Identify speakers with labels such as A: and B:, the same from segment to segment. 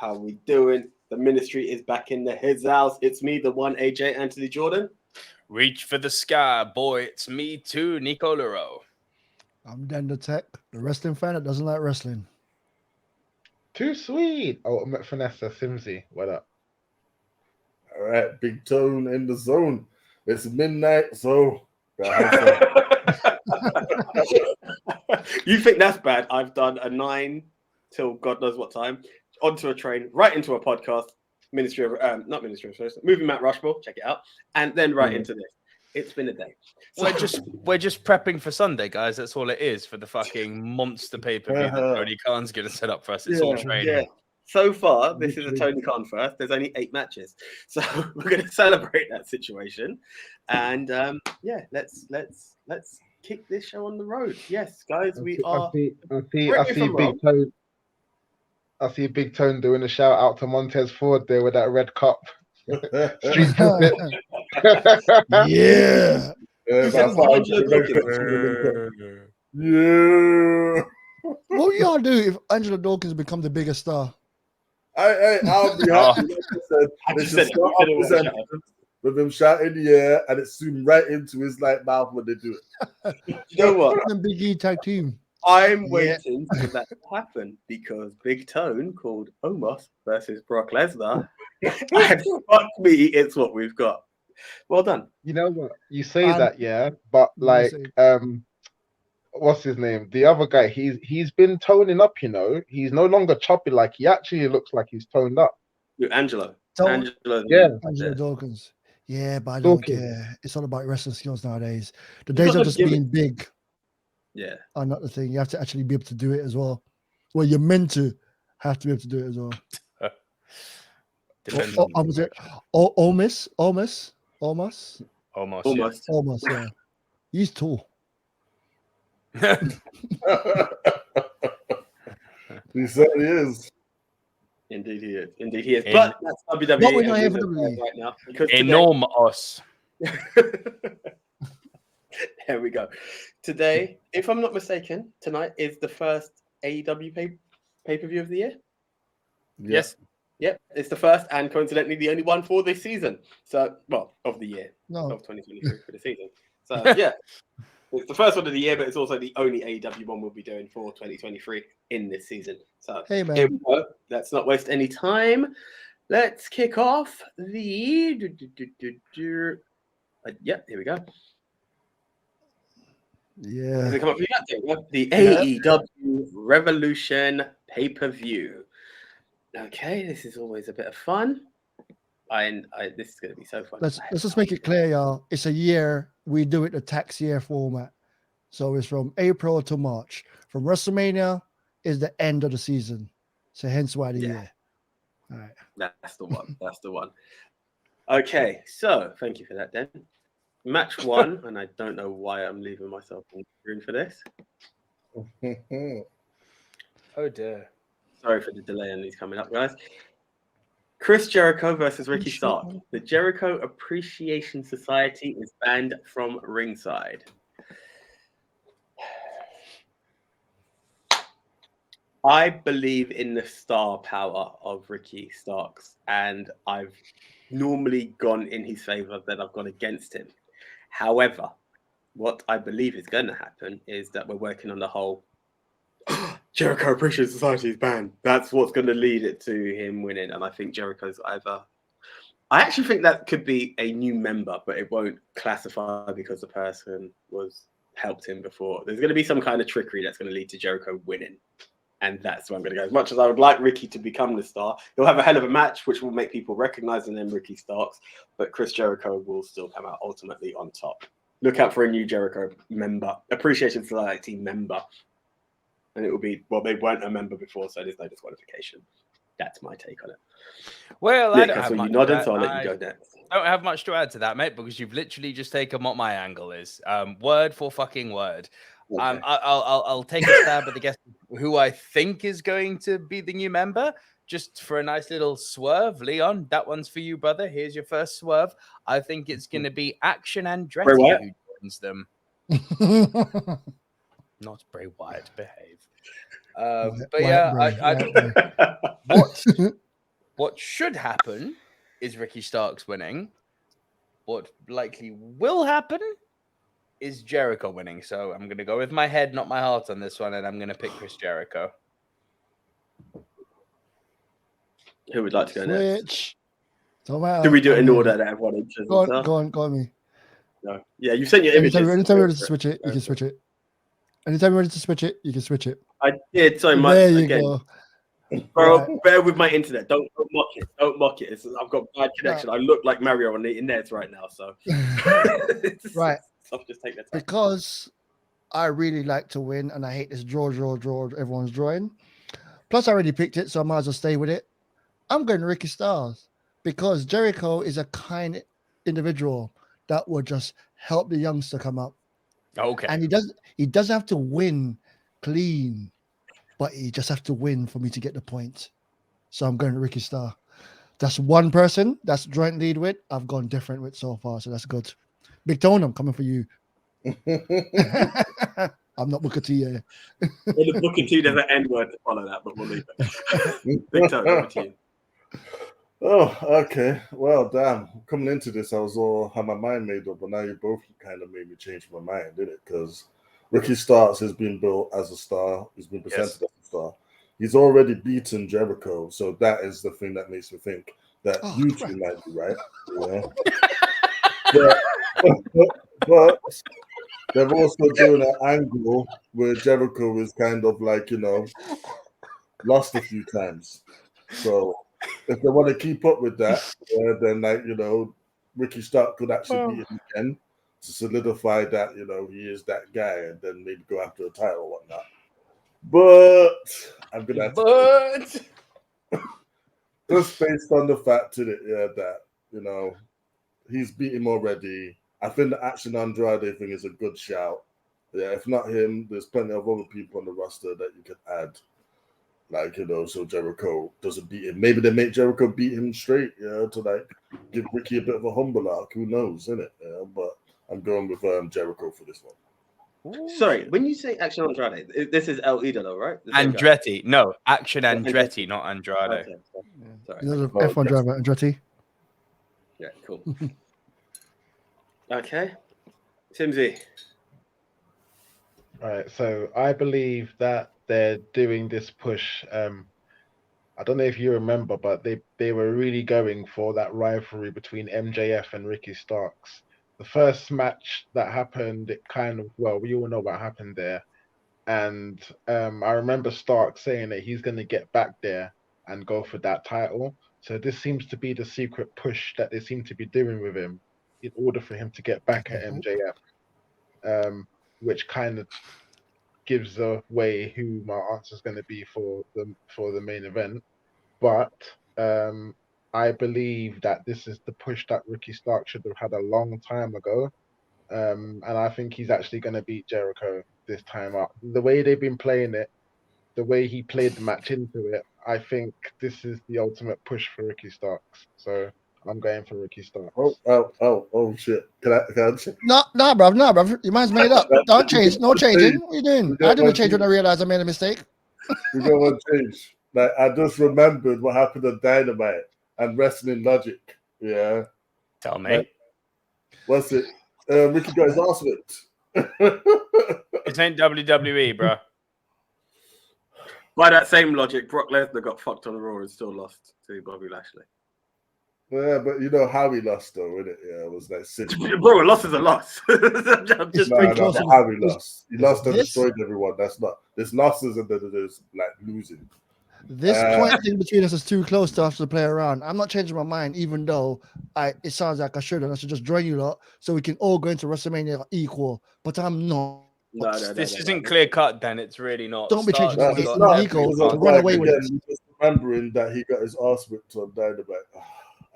A: How we doing? The ministry is back in his house. It's me, the one AJ Anthony Jordan.
B: Reach for the sky, boy. It's me too, Nico Luro.
C: I'm Dan the Tech, the wrestling fan that doesn't like wrestling.
D: Too sweet. Oh, I'm at Vanessa Simzy. What up?
E: All right, Big Tone in the zone. It's midnight, so
A: You think that's bad? I've done a 9 till God knows what time, onto a train, right into a podcast, not Ministry of Movie Matt Rushmore, check it out, and then right into this. It's been a day.
B: So we're just prepping for Sunday, guys. That's all it is for the fucking monster pay-per-view that Tony Khan's going to set up for us. It's all training.
A: Yeah. So far, this is a Tony Khan first. There's only 8 matches, so we're going to celebrate that situation, and let's kick this show on the road. Yes, guys, I
D: see Big Tone doing a shout out to Montez Ford there with that red cup.
C: Yeah. What y'all do if Angela Dawkins become the biggest star?
E: I'll be happy. With him shouting and it zoomed right into his mouth when they do it.
A: You know what?
C: Big E tag team.
A: I'm waiting for that to happen because Big Tone called Omos versus Brock Lesnar. And fuck me, it's what we've got. Well done.
D: You know what? You say that, but what's his name? The other guy, he's been toning up, He's no longer choppy, he actually looks like he's toned up.
A: Angelo.
C: Angelo Dawkins. Yeah, but I don't care. It's all about wrestling skills nowadays. The days of just being big.
A: Yeah.
C: Are not the thing. You have to actually be able to do it as well. Well, you're meant to have to be able to do it as well.
B: Depends
C: Almost, yeah. He's tall.
E: He certainly is.
A: Indeed he is. But that's WWE.
C: What we're not here for WWE
A: right now.
B: Enormous.
A: There we go. Today, if I'm not mistaken, tonight is the first AEW pay-per-view of the year.
E: Yeah.
B: Yes.
A: Yep, it's the first and coincidentally the only one for this season. So, of the year.
C: No.
A: Of 2023 for the season. So, yeah. It's the first one of the year, but it's also the only AEW one we'll be doing for 2023 in this season. So,
C: hey, man.
A: Here we go. Let's not waste any time. Let's kick off the... here we go.
C: Yeah.
A: Come up with the AEW Revolution pay-per-view. Okay, this is always a bit of fun. This is going to be so fun.
C: Let's just make it clear, y'all. It's a year. We do it the tax year format. So it's from April to March. From WrestleMania is the end of the season. So hence why the year. All right.
A: That's the one. That's the one. Okay, so thank you for that, Dan. Match 1, and I don't know why I'm leaving myself on screen for this.
B: Oh dear.
A: Sorry for the delay on these coming up, guys. Chris Jericho versus Ricky Stark. The Jericho Appreciation Society is banned from ringside. I believe in the star power of Ricky Starks, and I've normally gone in his favor, then I've gone against him. However, what I believe is going to happen is that we're working on the whole Jericho Appreciation Society is banned. That's what's going to lead it to him winning. And I think Jericho's I actually think that could be a new member, but it won't classify because the person helped him before. There's going to be some kind of trickery that's going to lead to Jericho winning. And that's where I'm going to go. As much as I would like Ricky to become the star, he'll have a hell of a match, which will make people recognize the name Ricky Starks. But Chris Jericho will still come out ultimately on top. Look out for a new Jericho member, Appreciation Society member. And it will be, they weren't a member before, so there's no disqualification. That's my take on it.
B: Well, I don't have much to add.
A: So I'll let you go next.
B: I don't have much to add to that, mate, because you've literally just taken what my angle is. Word for fucking word. Okay. I'll take a stab at the guess who I think is going to be the new member. Just for a nice little swerve, Leon, that one's for you, brother. Here's your first swerve. I think it's going to be Action Andretti who joins them. Not Bray Wyatt, behave. But yeah, what what should happen is Ricky Starks winning. What likely will happen is Jericho winning. So I'm going to go with my head, not my heart on this one, and I'm going to pick Chris Jericho.
A: Who would like to go next?
C: Switch. Don't matter.
A: Do we do it in
C: I'm
A: order
C: here.
A: that everyone
C: Go on, me.
A: No. Yeah, you sent your images.
C: Anytime you're ready to switch it, you can switch it. Anytime you're ready to switch it, you can switch it.
A: I did so much.
C: There you
A: again.
C: go.
A: Bro,
C: Right.
A: bear with my internet. Don't mock it. Don't mock it. I've got bad connection. I look like Mario on the internet right now. So
C: Right.
A: I'll just take that time.
C: Because I really like to win and I hate this draw everyone's drawing. Plus, I already picked it, so I might as well stay with it. I'm going Ricky Starks because Jericho is a kind individual that will just help the youngster come up.
B: Okay.
C: And he doesn't have to win clean, but he just have to win for me to get the point. So I'm going to Ricky Starks. That's one person that's joint lead with. I've gone different with so far, so that's good. Big Tone, I'm coming for you. I'm not Booker T. Yeah.
A: Well, the Booker T there's an N word to follow that, but we'll leave it. Big Tone, over to you.
E: Oh, okay. Well, damn. Coming into this, I was all had my mind made up, but now you both kind of made me change my mind, didn't it? Because Ricky Starks has been built as a star. He's been presented as a star. He's already beaten Jericho, so that is the thing that makes me think that you two might be right. But they're also doing an angle where Jericho is kind of like, lost a few times. So if they want to keep up with that, then Ricky Stark could actually beat him again to solidify that, he is that guy, and then maybe go after a title or whatnot. But I'm gonna have to just based on the fact that he's beat him already. I think the Action Andrade thing is a good shout. Yeah, if not him, there's plenty of other people on the roster that you can add. So Jericho doesn't beat him. Maybe they make Jericho beat him straight, to give Ricky a bit of a humble arc. Who knows, innit? Yeah, but I'm going with Jericho for this one.
A: Sorry, when you say Action Andrade, this is El Idolo, right?
B: Andretti. No, Action Andretti, not Andrade.
A: Okay. Sorry.
C: F1 driver, Andretti.
A: Yeah, cool. Okay. Simzy.
D: All right, so I believe that they're doing this push. I don't know if you remember, but they were really going for that rivalry between MJF and Ricky Starks. The first match that happened, we all know what happened there. And I remember Starks saying that he's going to get back there and go for that title. So this seems to be the secret push that they seem to be doing with him in order for him to get back at MJF, which kind of gives away who my answer is going to be for the main event. But I believe that this is the push that Ricky Starks should have had a long time ago. And I think he's actually going to beat Jericho this time out. The way they've been playing it, the way he played the match into it, I think this is the ultimate push for Ricky Starks. So I'm going for Ricky Starks.
E: Oh shit. Can I
C: No, bruv. Your mind's made up. Don't change. No changing. What are you doing? I didn't change when I realized I made a mistake.
E: We're going to change. I just remembered what happened on Dynamite and Wrestling Logic. Yeah.
B: Tell me.
E: What's it? Ricky got his ass whipped.
B: It ain't WWE, bro.
A: By that same logic, Brock Lesnar got fucked on the Raw and still lost to Bobby Lashley.
E: Yeah, but you know how he lost, though, innit? Yeah, it was like
A: Bro, a loss is a loss. I'm just
E: no, but how he lost. He lost and destroyed everyone. That's not. There's losses and then there's losing.
C: This point thing between us is too close to have to play around. I'm not changing my mind, even though it sounds like I should, and I should just join you lot so we can all go into WrestleMania equal. But I'm not.
A: No,
B: this isn't clear cut, then it's really not.
C: Don't be changing my
E: It's
C: mind. Ego to run away with it.
E: Just remembering that he got his ass whipped on Dynamite.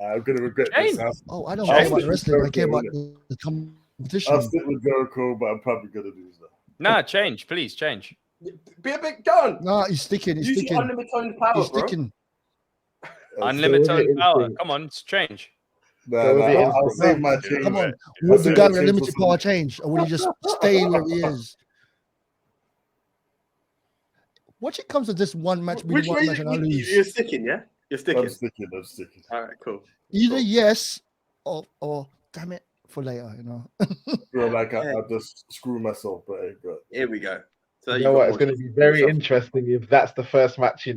E: I'm gonna regret this.
C: I don't care about the wrestling. I care about the competition.
E: I'll stick with Jericho, but I'm probably gonna lose that.
B: Nah, change, please change.
A: Be a bit done.
C: No, he's sticking. He's sticking.
A: Unlimited power,
C: He's sticking.
B: Unlimited power. Come on, it's change.
E: I'll save my change.
C: Come on. Would the guy with unlimited power change, or would he just stay where he is? Watch it comes to this one match.
A: Which way
C: and I lose.
A: you're sticking, yeah? You're sticking.
E: I'm sticking.
A: All right, cool.
C: Either
A: Cool.
C: yes or damn it for later,
E: Feel like I
A: Okay.
E: just screw myself, but hey, good.
A: Here we go. So
D: You
A: you
D: know
A: got
D: what?
A: more
D: It's going to
A: choices
D: be
A: for
D: very
A: yourself.
D: interesting if that's the first match. It's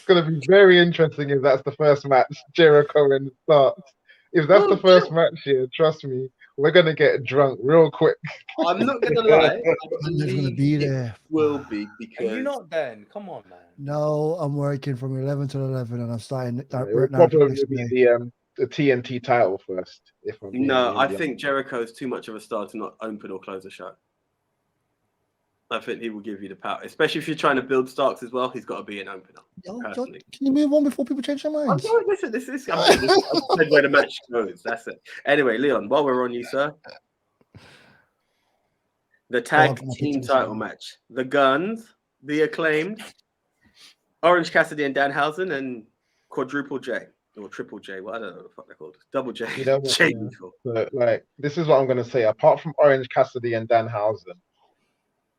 D: going to be very interesting if that's the first match, Jericho and Starks. If that's the
A: Well,
D: first match here, trust me, we're going to get drunk real quick.
A: I'm not gonna lie. I
C: I'm never gonna
A: believe
C: be
A: it
C: there.
A: will be
B: Are
A: because
B: you not then? Come on, man.
C: No, I'm working from 11 to 11, and I'm starting
D: It will
C: right now.
D: probably be the TNT title first, if I'm being
A: no, I
D: really
A: think Jericho is too much of a star to not open or close a show. I think he will give you the power, especially if you're trying to build Starks as well. He's got to be an opener. Personally,
C: Can you move on before people change their minds?
A: Listen, this is I said where the match goes. That's it. Anyway, Leon, while we're on you, sir, the tag team title match: the Guns, the Acclaimed, Orange Cassidy and Danhausen, and Quadruple J or Triple J. Well, I don't know what the fuck they're called. Double J.
D: You know what,
A: J.
D: yeah. So, like, this is what I'm going to say. Apart from Orange Cassidy and Danhausen,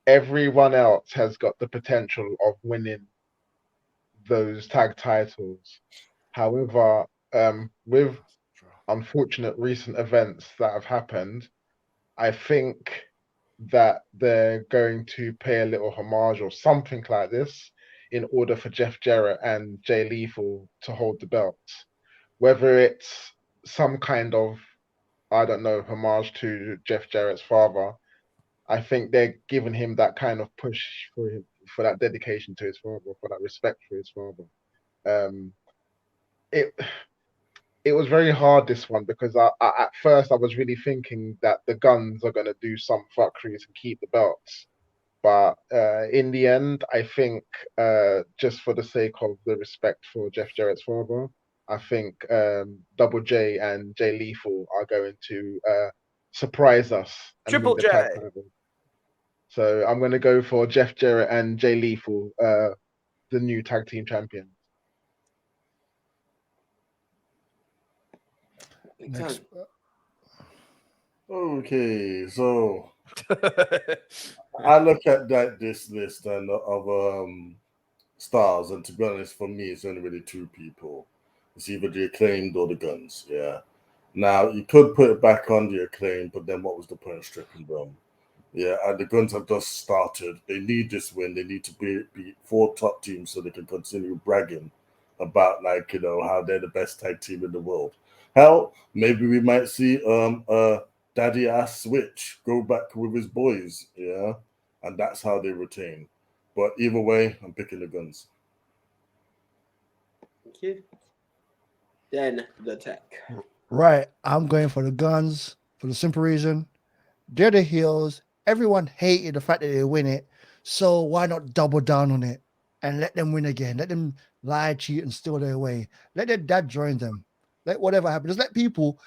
D: everyone else has got the potential of winning those tag titles. However, with unfortunate recent events that have happened, I think that they're going to pay a little homage or something like this in order for Jeff Jarrett and Jay Lethal to hold the belts. Whether it's some kind of, I don't know, homage to Jeff Jarrett's father, I think they're giving him that kind of push for him, for that dedication to his father, for that respect for his father. It was very hard, this one, because I at first I was really thinking that the Guns are going to do some fuckeries and keep the belts. But in the end, I think just for the sake of the respect for Jeff Jarrett's father, I think Double J and Jay Lethal are going to surprise us and
B: Triple
D: win the tag
B: J.
D: title. So I'm going to go for Jeff Jarrett and Jay Lethal, the new tag team champions.
C: Next.
E: Okay, so I look at this list and of stars, and to be honest, for me, it's only really two people. It's either the Acclaimed or the Guns. Yeah. Now you could put it back on the Acclaimed, but then what was the point of stripping them? Yeah, and the Guns have just started. They need this win. They need to beat 4 top teams so they can continue bragging about, like, how they're the best tag team in the world. Hell, maybe we might see daddy ass Switch go back with his boys, yeah, and that's how they retain. But either way, I'm picking the Guns.
A: Thank you. Then the tech.
C: Right, I'm going for the Guns for the simple reason they're the heels. Everyone hated the fact that they win it, so why not double down on it and let them win again? Let them lie, cheat, and steal their way. Let their dad join them. Let whatever happens. Just let people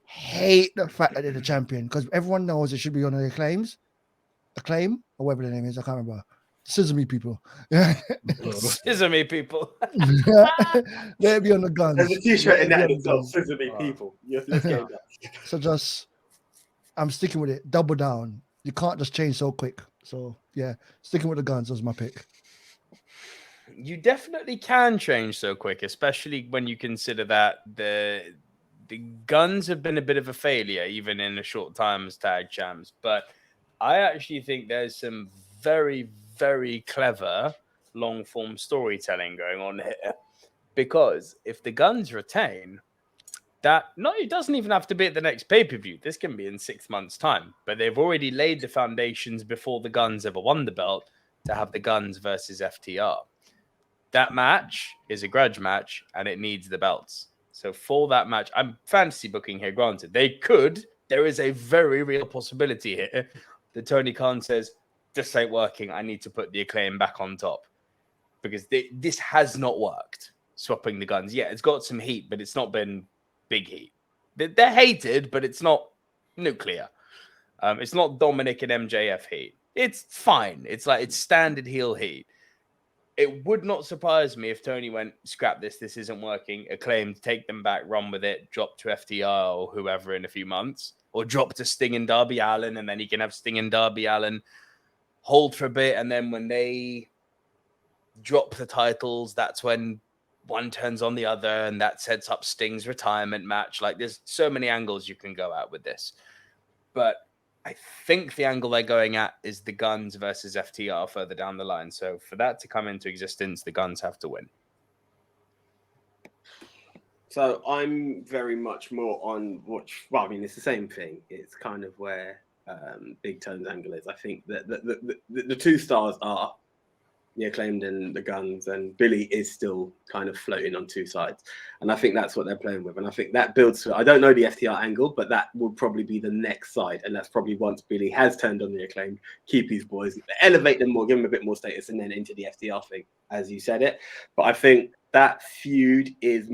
C: hate the fact that they're the champion, because everyone knows it should be on their acclaim, or whatever the name is. I can't remember. Sesame people.
B: Sesame people.
C: They'll be on the Guns.
A: There's a t-shirt in
C: Let
A: that
C: it be on the
A: itself.
C: Guns.
A: Sesame people. Yes, let's get that.
C: So just, I'm sticking with it. Double down. You can't just change so quick. So yeah, sticking with the Guns was my pick.
B: You definitely can change so quick, especially when you consider that the Guns have been a bit of a failure, even in a short time as tag champs. But I actually think there's some very, very clever long form storytelling going on here. Because if the Guns retain, it doesn't even have to be at the next pay-per-view. This can be in 6 months' time. But they've already laid the foundations before the Guns ever won the belt to have the Guns versus FTR. That match is a grudge match, and it needs the belts. So for that match, I'm fantasy booking here, granted. There is a very real possibility here that Tony Khan says, this ain't working. I need to put the Acclaim back on top. Because this has not worked, swapping the Guns. Yeah, it's got some heat, but it's not been big heat. They're hated, but it's not nuclear. It's not Dominic and MJF heat. It's fine. It's standard heel heat. It would not surprise me if Tony went, scrap this. This isn't working. Acclaimed, take them back, run with it, drop to FTR or whoever in a few months, or drop to Sting and Darby Allin, and then he can have Sting and Darby Allin hold for a bit, and then when they drop the titles, that's when one turns on the other, and that sets up Sting's retirement match. Like, there's so many angles you can go at with this. But I think the angle they're going at is the Guns versus FTR further down the line. So for that to come into existence, the Guns have to win.
A: So I'm very much more on well, I mean, it's the same thing. It's kind of where Big Tone's angle is. I think that the two stars are the Acclaimed and the Guns, and Billy is still kind of floating on two sides. And I think that's what they're playing with. And I think that builds to, I don't know the FTR angle, but that will probably be the next side. And that's probably once Billy has turned on the Acclaimed, keep his boys, elevate them more, give them a bit more status, and then into the FTR thing, as you said it. But I think that feud is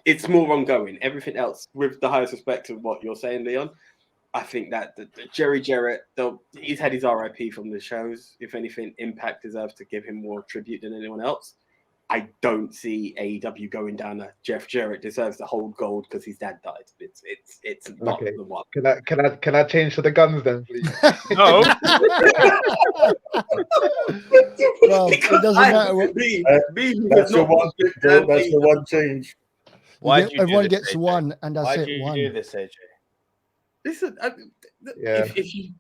A: it's more ongoing. Everything else, with the highest respect of what you're saying, Leon, I think that the Jerry Jarrett, he's had his RIP from the shows. If anything, Impact deserves to give him more tribute than anyone else. I don't see AEW going down a Jeff Jarrett deserves to hold gold because his dad died. It's not the one.
D: Can I change to the Guns then, please?
B: No.
C: Well, it doesn't matter what.
E: That's your one pick, Bill. That's your one change.
C: Everyone gets one, and that's
B: Why
C: it.
B: do you
C: One.
B: do this, AJ?
A: Listen,
D: Yeah.
A: if you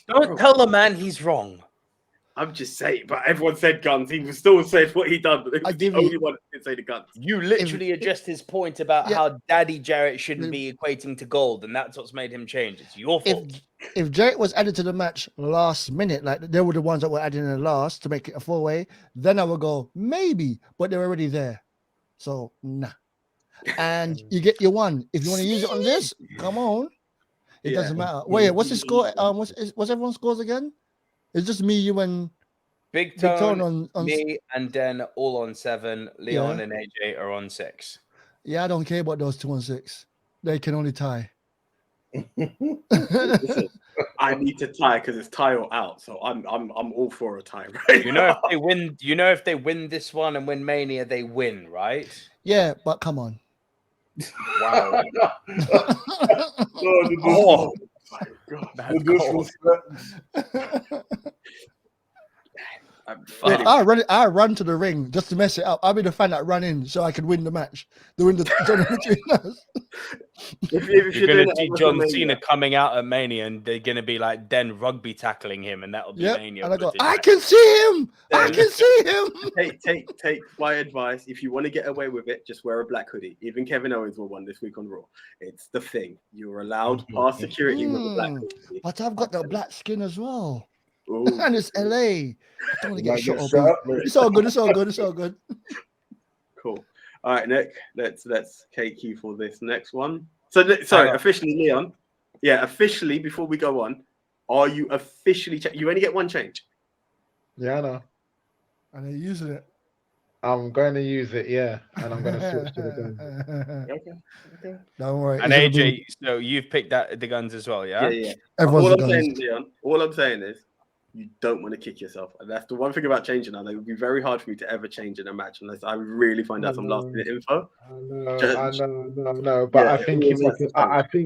B: Don't tell the man he's wrong.
A: I'm just saying, but everyone said Guns. He was still saying what he done, but he was the only one that didn't say the Guns.
B: You literally addressed his point about how Daddy Jarrett shouldn't be equating to gold, and that's what's made him change. It's your fault.
C: If Jarrett was added to the match last minute, like they were the ones that were added in the last to make it a 4-way, then I would go maybe, but they're already there, so nah. And you get your one. If you want to use it on this, come on. It doesn't matter. Wait, what's the score? What's everyone's scores again? It's just me, you, and
B: Big Tone
C: on
B: me, and then all on 7. Leon and AJ are on 6.
C: Yeah, I don't care about those 2 and 6. They can only tie.
A: Listen, I need to tie because it's tie or out. So I'm all for a tie, right?
B: You know, if they win, if they win this one and win Mania, they win, right?
C: Yeah, but come on.
B: Wow.
E: Oh
A: my God.
C: I run to the ring just to mess it up. I'll be the fan that run in so I can win the match. Win the between us.
B: If you're going to see John Cena coming out at Mania, and they're going to be like Den rugby tackling him, and that'll be Mania.
C: And I go, I can see him. I can see him.
A: Take my advice. If you want to get away with it, just wear a black hoodie. Even Kevin Owens wore one this week on Raw. It's the thing. You're allowed past security with a black hoodie.
C: But I've got the black skin as well.
A: Ooh.
C: And it's LA. I don't want to get shot up. It's all good. It's all good. It's all good.
A: Cool. All right, Nick. Let's take you for this next one. So, sorry, officially, Leon. Yeah, officially. Before we go on, are you officially? You only get one change.
D: Yeah, I know.
C: And they're using it.
D: I'm going to use it, yeah, and I'm going to switch to the Guns.
A: Okay.
C: Don't worry.
B: And AJ, so you've picked the Guns as well, yeah?
A: Yeah.
C: Everyone's
A: all I'm saying, Leon, all I'm saying is you don't want to kick yourself. And that's the one thing about changing now. It would be very hard for me to ever change in a match unless I really find out some last minute info.
D: I know. But I think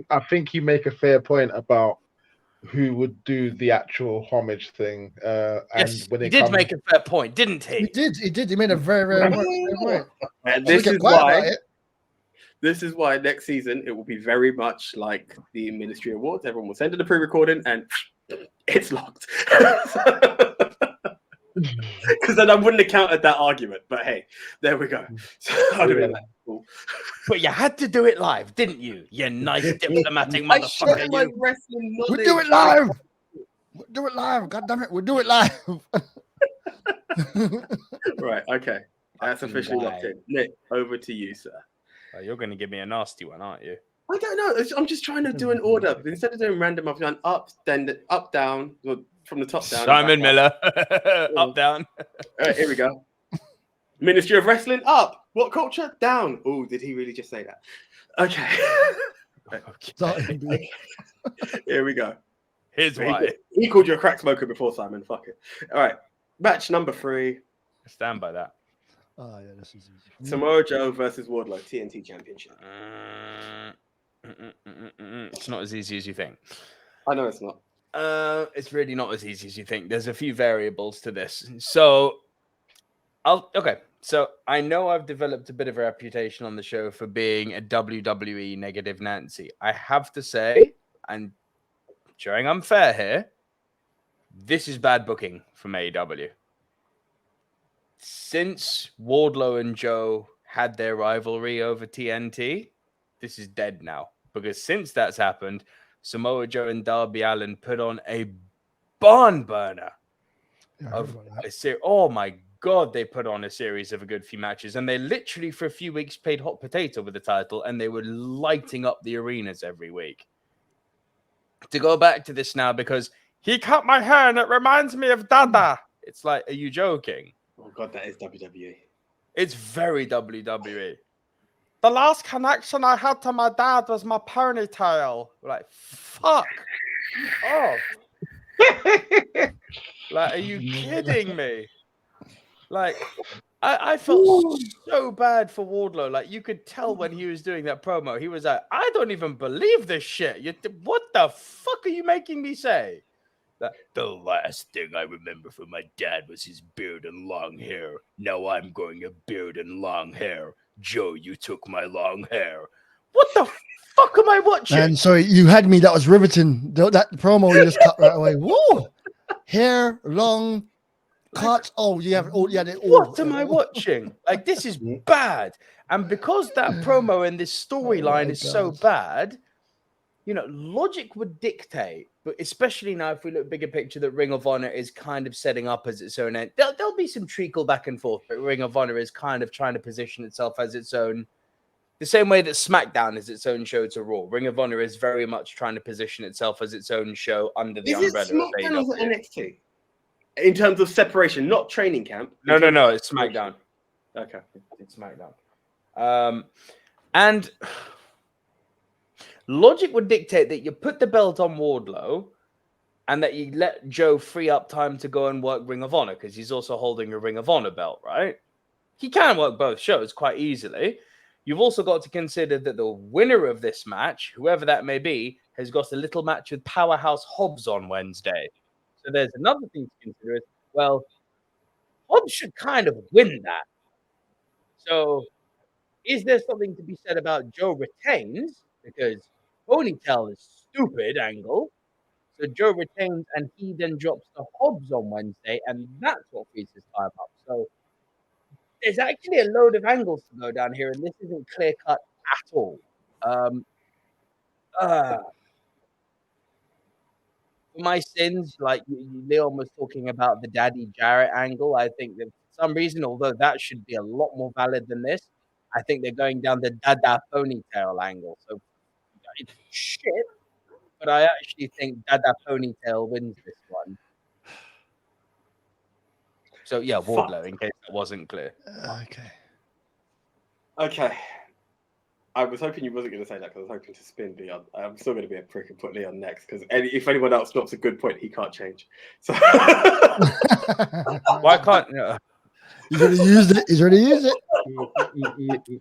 D: I think you make a fair point about who would do the actual homage thing.
B: Yes, he did make a fair point, didn't he?
C: He did. He made a very, very good point.
A: And this is why next season it will be very much like the Ministry Awards. Everyone will send in the pre-recording and it's locked. Because then I wouldn't have countered that argument. But hey, there we go. So I'd have been like, cool.
B: But you had to do it live, didn't you? You nice diplomatic motherfucker.
C: We'll do it live. We'll do it live. God damn it. We'll do it live.
A: Right. Okay. That's officially locked in. Nick, over to you, sir.
B: You're going to give me a nasty one, aren't you?
A: I don't know. I'm just trying to do an order. Instead of doing random, I've done up, then up, down, from the top down.
B: Simon Miller. Up, down.
A: All right, here we go. Ministry of Wrestling, up. What culture? Down. Oh, did he really just say that? Okay. Here we go.
B: Here's why.
A: He called you a crack smoker before, Simon. Fuck it. All right. Match number 3.
B: I stand by that.
C: Oh, yeah, this is easy.
A: Samoa Joe versus Wardlow, TNT Championship.
B: It's not as easy as you think.
A: I know it's not.
B: It's really not as easy as you think. There's a few variables to this. So Okay. So I know I've developed a bit of a reputation on the show for being a WWE negative Nancy. I have to say, and showing I'm fair here, this is bad booking from AEW. Since Wardlow and Joe had their rivalry over TNT, this is dead now. Because since that's happened, Samoa Joe and Darby Allin put on a barn burner of a series. Oh my God, they put on a series of a good few matches, and they literally for a few weeks played hot potato with the title, and they were lighting up the arenas every week. To go back to this now, because he cut my hair and it reminds me of Dada. It's like, are you joking?
A: Oh God, that is WWE.
B: It's very WWE. The last connection I had to my dad was my ponytail. Like, fuck off. Like, are you kidding me? Like, I felt so bad for Wardlow. Like, you could tell when he was doing that promo, he was like, I don't even believe this shit. What the fuck are you making me say? That the last thing I remember from my dad was his beard and long hair. Now I'm growing a beard and long hair. Joe, you took my long hair. What the fuck am I watching?
C: Man, sorry, you had me. That was riveting. That promo you just cut right away. Woo! Hair, long, cut. Oh, you have all. Yeah,
B: what am I watching? Like, this is bad. And because that promo and this storyline is so bad, you know, logic would dictate, but especially now if we look bigger picture, that Ring of Honor is kind of setting up as its own end. There'll be some treacle back and forth, but Ring of Honor is kind of trying to position itself as its own, the same way that SmackDown is its own show to Raw. Ring of Honor is very much trying to position itself as its own show under the umbrella of
A: SmackDown or NXT? In terms of separation, not training camp.
B: No, it's SmackDown.
A: Okay.
B: It's SmackDown. And logic would dictate that you put the belt on Wardlow and that you let Joe free up time to go and work Ring of Honor, because he's also holding a Ring of Honor belt, right? He can work both shows quite easily. You've also got to consider that the winner of this match, whoever that may be, has got a little match with Powerhouse Hobbs on Wednesday. So there's another thing to consider. Well, Hobbs should kind of win that. So is there something to be said about Joe retains? Because ponytail is stupid angle. So Joe retains and he then drops the Hobbs on Wednesday, and that's what frees his time up. So there's actually a load of angles to go down here, and this isn't clear cut at all. For my sins, like Leon was talking about the Daddy Jarrett angle, I think that for some reason, although that should be a lot more valid than this, I think they're going down the Dada ponytail angle. So it's shit, but I actually think Dada ponytail wins this one. So yeah, Wardlow, in case that wasn't clear.
C: Okay.
A: I was hoping you wasn't going to say that, because I was hoping to spin Leon. I'm still going to be a prick and put Leon next, because if anyone else drops a good point, he can't change. So
B: why can't
C: He's already used it.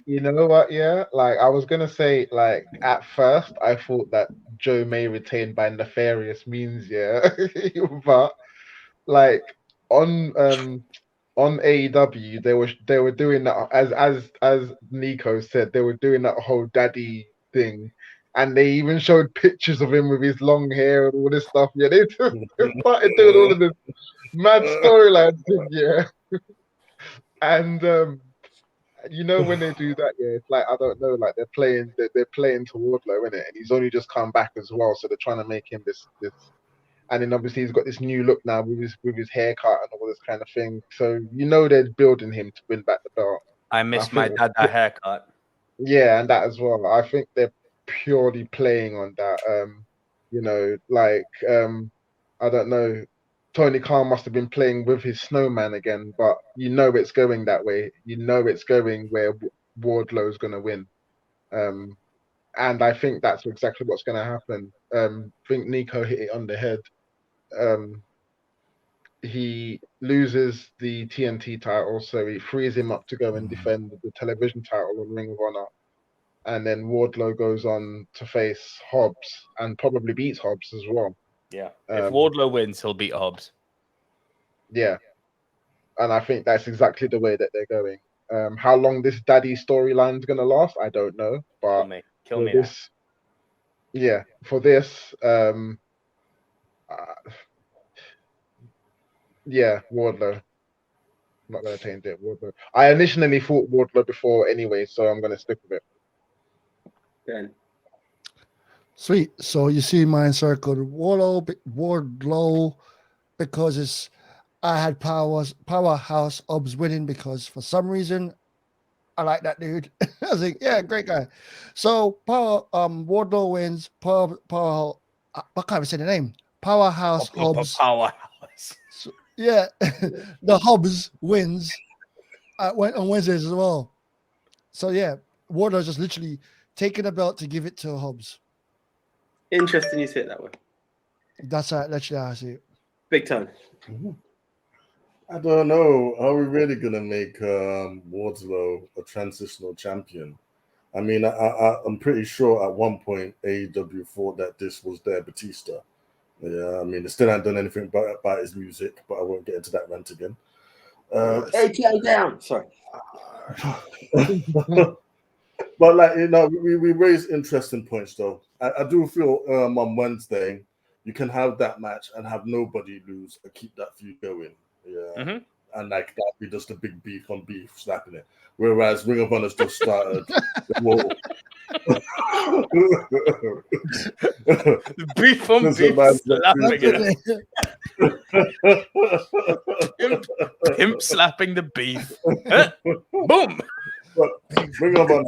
D: You know what? Yeah, like I was gonna say, like at first I thought that Joe may retain by nefarious means, yeah, but like on AEW they were doing that as Nico said, they were doing that whole daddy thing, and they even showed pictures of him with his long hair and all this stuff. Yeah, they started doing all of this mad storyline thing, yeah. And you know, when they do that, yeah, it's like, I don't know, like they're playing to Wardlow, innit? And he's only just come back as well, so they're trying to make him this. And then obviously he's got this new look now with his haircut and all this kind of thing. So you know they're building him to win back the belt.
B: I miss my Dada haircut.
D: Yeah, and that as well. I think they're purely playing on that. You know, like I don't know. Tony Khan must have been playing with his snowman again, but you know it's going that way. You know it's going where Wardlow's going to win. And I think that's exactly what's going to happen. I think Nico hit it on the head. He loses the TNT title, so it frees him up to go and defend the television title on Ring of Honor. And then Wardlow goes on to face Hobbs and probably beats Hobbs as well.
B: Yeah. If Wardlow wins, he'll beat Hobbs.
D: Yeah. and I think that's exactly the way that they're going. How long this daddy storyline is going to last, I don't know. But
B: Kill
D: for
B: me
D: this, for this, Wardlow. I'm not going to change it. Wardlow. I initially thought Wardlow before anyway, so I'm going to stick with it.
A: Ben.
C: Sweet. So you see mine circled Wardlow because I had Powerhouse Obs winning because for some reason I like that dude. I was like, yeah, great guy. So Wardlow wins. I can't even say the name. Powerhouse Hobbs.
B: Powerhouse.
C: So, yeah, the Hobbs wins. Went on Wednesdays as well. So yeah, Wardlow's just literally taking the belt to give it to Hobbs.
A: Interesting you say it that way.
C: That's literally how I see it.
A: Big Tone.
E: I don't know. Are we really gonna make Wardlow a transitional champion? I mean, I'm pretty sure at one point AEW thought that this was their Batista. Yeah, I mean, they still haven't done anything about his music, but I won't get into that rant again.
A: AJ down. Sorry.
E: But like, you know, we raised interesting points though. I do feel on Wednesday you can have that match and have nobody lose and keep that feud going. Yeah. And like that be just the big beef on beef slapping it. Whereas Ring of Honor's just started
B: beef on beef slapping it. Pimp slapping the beef. Boom.
E: But Ring of Honor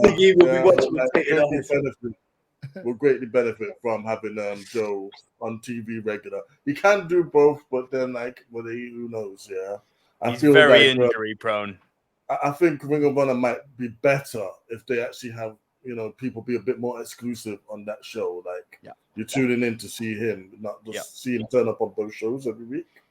E: will greatly benefit from having Joe on TV regular. He can do both, but then like, well, who knows? Yeah,
B: he's very injury prone.
E: I think Ring of Honor might be better if they actually have, you know, people be a bit more exclusive on that show. Like you're tuning in to see him, not just see him turn up on both shows every week.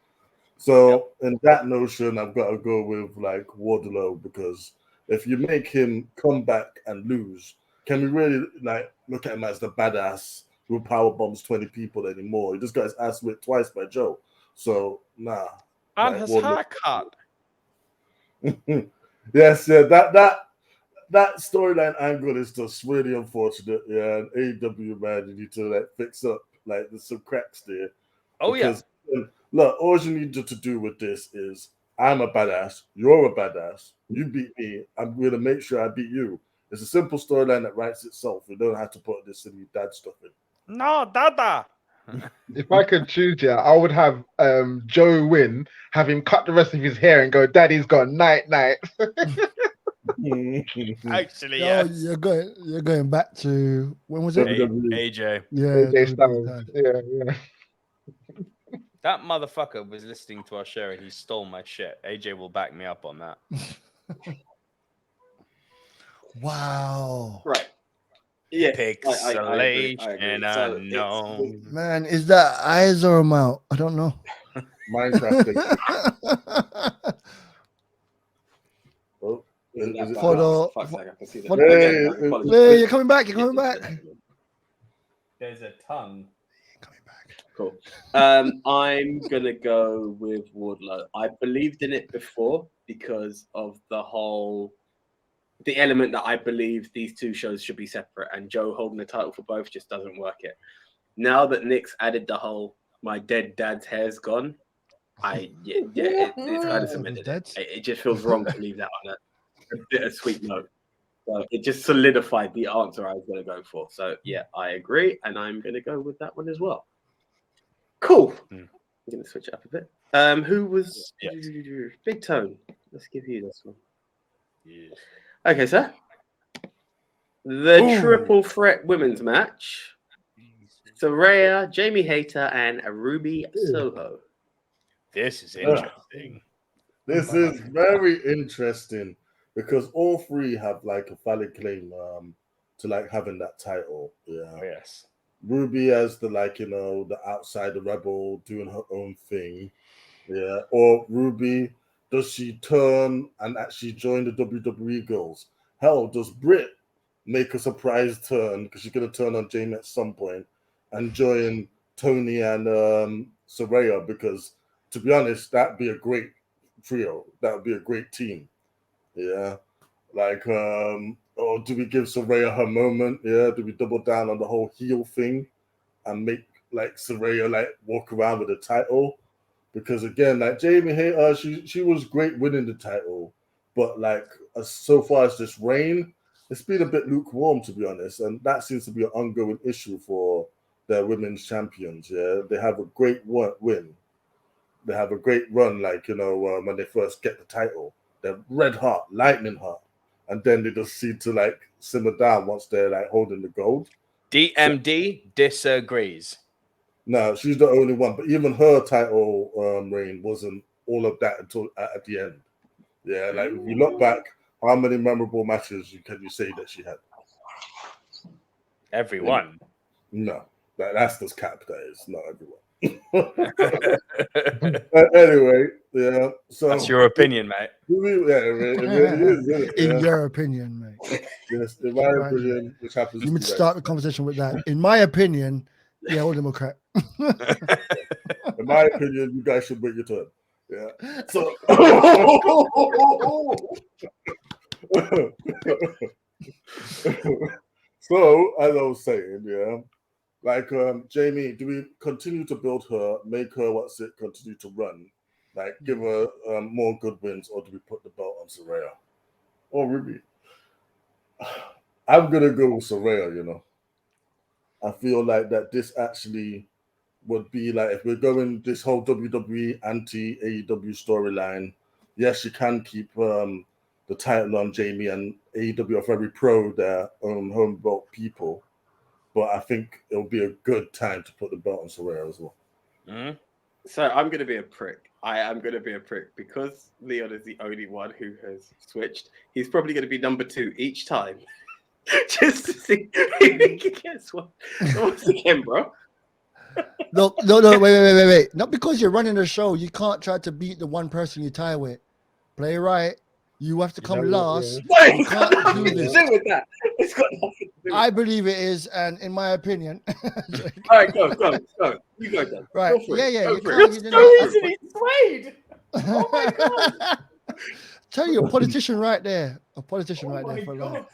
E: So in that notion, I've got to go with like Wardlow, because if you make him come back and lose, can we really like look at him as the badass who power bombs 20 people anymore? He just got his ass whipped twice by Joe. So nah.
B: And his haircut.
E: Yes, yeah, that storyline angle is just really unfortunate. Yeah, and AEW, man, you need to like fix up like there's some cracks there. Because, look, all you need to do with this is I'm a badass, you're a badass, you beat me, I'm gonna make sure I beat you. It's a simple storyline that writes itself. We don't have to put this silly dad stuff in.
B: No, Dada.
D: If I could choose, I would have Joe win, have him cut the rest of his hair and go, Daddy's gone, night, night.
B: Actually,
C: you're going back to, when was it?
B: AJ.
C: Yeah,
D: AJ Styles. Yeah.
B: That motherfucker was listening to our show and he stole my shit. AJ will back me up on that.
C: Wow.
A: Right. Yeah.
B: Pixelation unknown.
C: Man, is that eyes or a mouth? I don't know.
E: Minecraft.
C: You're coming back.
B: There's a tongue.
C: Coming back.
A: Cool. I'm gonna go with Wardlow. I believed in it before because of the element that I believe these two shows should be separate, and Joe holding the title for both just doesn't work it. Now that Nick's added the whole my dead dad's hair's gone, it's kind of cemented it. It just feels wrong to leave that on a bittersweet note. So it just solidified the answer I was going to go for. So yeah, I agree, and I'm going to go with that one as well. Cool. I'm going to switch it up a bit. Who was Big Tone? Let's give you this one.
B: Yeah.
A: Okay, sir. The triple threat women's match. Saraya, Jamie Hayter, and Ruby Soho.
B: This is interesting.
E: This is very interesting because all three have like a valid claim to like having that title. Yeah.
B: Oh, yes.
E: Ruby as the the outsider rebel doing her own thing. Yeah. Or Ruby, does she turn and actually join the WWE girls? Hell, does Britt make a surprise turn because she's gonna turn on Jamie at some point and join Tony and Saraya? Because to be honest, that'd be a great trio. That would be a great team. Yeah. Like, or do we give Saraya her moment? Yeah. Do we double down on the whole heel thing and make like Saraya like walk around with the title? Because again, like Jamie Hayter, she was great winning the title, but like so far as this reign, it's been a bit lukewarm, to be honest, and that seems to be an ongoing issue for their women's champions. Yeah, they have a great win, they have a great run, like when they first get the title, they're red hot, lightning hot, and then they just seem to like simmer down once they're like holding the gold.
B: DMD disagrees.
E: No, she's the only one, but even her title reign wasn't all of that until at the end. Yeah, like if you look back, how many memorable matches can you say that she had?
B: Everyone.
E: No, that's just cap. That is not everyone. Anyway, yeah. So
B: that's your opinion, mate.
E: Yeah, it really is. Isn't it?
C: In your opinion, mate.
E: Yes, in my opinion, which happens.
C: You need to start the conversation with that. In my opinion, yeah, all Democrat.
E: In my opinion, you guys should wait your turn. Yeah. So, so as I was saying, yeah, like Jamie, do we continue to build her, make her continue to run, like give her more good wins, or do we put the belt on Saraya? Or Ruby? I'm gonna go with Saraya. I feel like that this actually would be like if we're going this whole WWE anti AEW storyline. Yes, you can keep the title on Jamie, and AEW are very pro their home belt people, but I think it'll be a good time to put the belt on Saraya as well.
B: Mm-hmm.
A: So I'm going to be a prick. I am going to be a prick because Leon is the only one who has switched. He's probably going to be number 2 each time, just to see who he gets one. Once again, bro.
C: No, wait. Not because you're running the show, you can't try to beat the one person you tie with. Play right. You have to come last.
A: No,
C: you can't do this.
A: Do with that. It's got nothing to do with
C: I believe it is, and in my opinion.
A: All right, go. You go then.
C: Right.
A: Go for it.
C: Yeah.
A: Go
C: You
A: for
C: can't.
A: it.
C: You
A: So easily swayed. Oh my god.
C: Tell you, a politician right there. A politician right there for life.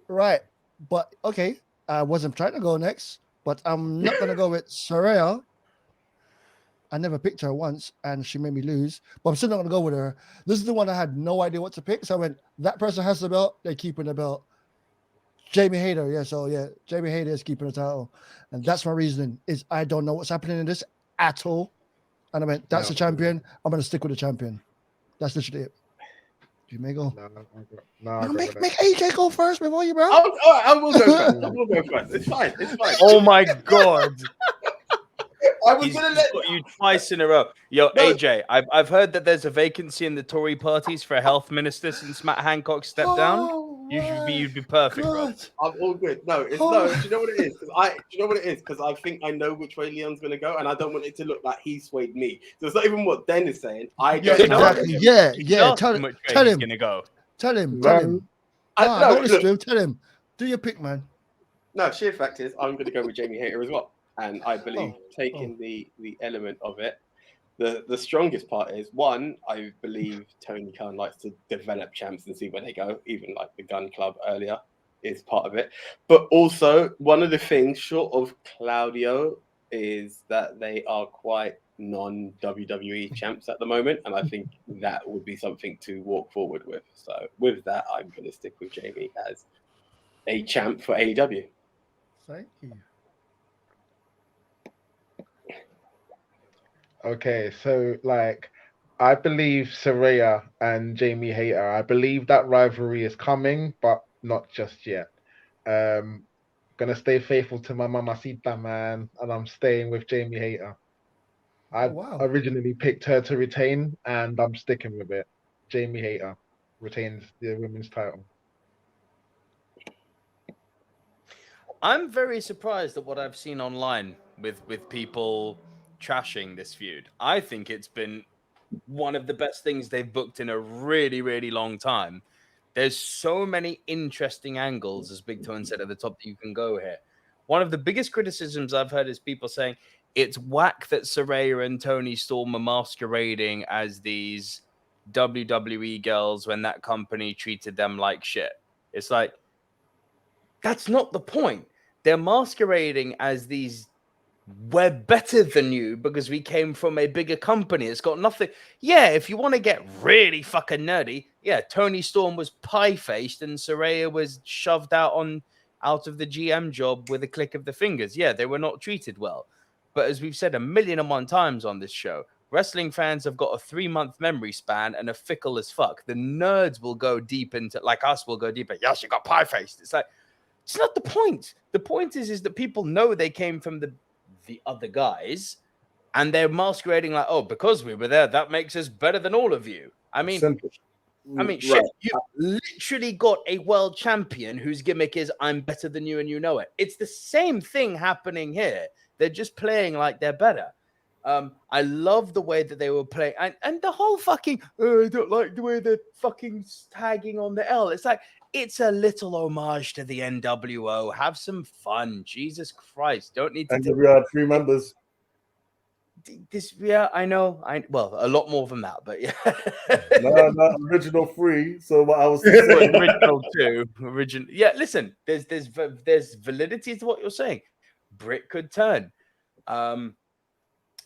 C: Right. But okay. I wasn't trying to go next, but I'm not gonna go with Saraya. I never picked her once, and she made me lose. But I'm still not gonna go with her. This is the one I had no idea what to pick. So I went, that person has the belt, they're keeping the belt. Jamie Hayter, yeah. So yeah, Jamie Hayter is keeping the title, and that's my reasoning. Is I don't know what's happening in this at all, and I went, that's the champion. I'm gonna stick with the champion. That's literally it. You may go.
D: No,
C: make AJ go first before you, bro.
A: I will go first. It's fine.
B: Oh my god.
A: I was gonna let
B: you twice in a row. Yo, no. AJ, I've heard that there's a vacancy in the Tory parties for a health minister since Matt Hancock stepped down. You'd be perfect, bro.
A: I'm all good. No, it's no. Do you know what it is? Because I think I know which way Leon's gonna go, and I don't want it to look like he swayed me. So it's not even what Den is saying. I don't know.
C: Exactly. Yeah. Tell him.
B: He's gonna go.
C: Tell him.
A: Don't
C: listen. Tell him. Do your pick, man.
A: No, sheer fact is, I'm gonna go with Jamie Hayter as well. And I believe taking the element of it, the strongest part is, one, I believe Tony Khan likes to develop champs and see where they go, even like the Gun Club earlier is part of it. But also, one of the things, short of Claudio, is that they are quite non-WWE champs at the moment. And I think that would be something to walk forward with. So with that, I'm going to stick with Jamie as a champ for AEW.
C: Thank you.
D: Okay, so like I believe Saraya and Jamie Hayter, I believe that rivalry is coming, but not just yet. Gonna stay faithful to my mamacita, man, and I'm staying with Jamie Hayter. I originally picked her to retain, and I'm sticking with it. Jamie Hayter retains the women's title.
B: I'm very surprised at what I've seen online with people trashing this feud. I think it's been one of the best things they've booked in a really, really long time. There's so many interesting angles, as Big Tone said at the top, that you can go here. One of the biggest criticisms I've heard is people saying it's whack that Saraya and Tony Storm are masquerading as these WWE girls when that company treated them like shit. It's like, that's not the point. They're masquerading as these, we're better than you because we came from a bigger company. It's got nothing. Yeah, if you want to get really fucking nerdy, yeah, Tony Storm was pie-faced and Saraya was shoved out of the GM job with a click of the fingers. Yeah, they were not treated well. But as we've said 1,000,001 times on this show, wrestling fans have got a 3-month memory span and are fickle as fuck. The nerds will go deep into, like us, will go deeper. Yes, you got pie-faced. It's like, it's not the point. The point is that people know they came from the other guys, and they're masquerading like, oh, because we were there, that makes us better than all of you. I mean,
E: Simple.
B: shit, you literally got a world champion whose gimmick is I'm better than you and you know it. It's the same thing happening here. They're just playing like they're better. I love the way that they were playing, and the whole fucking, I don't like the way they're fucking tagging on the L. It's like, it's a little homage to the NWO. Have some fun. Jesus Christ. Don't need to.
E: And we are 3 members.
B: Yeah, I know. Well, a lot more than that, but yeah.
E: No, original 3. So what I was saying.
B: Original 2. Yeah, listen, there's validity to what you're saying. Britt could turn.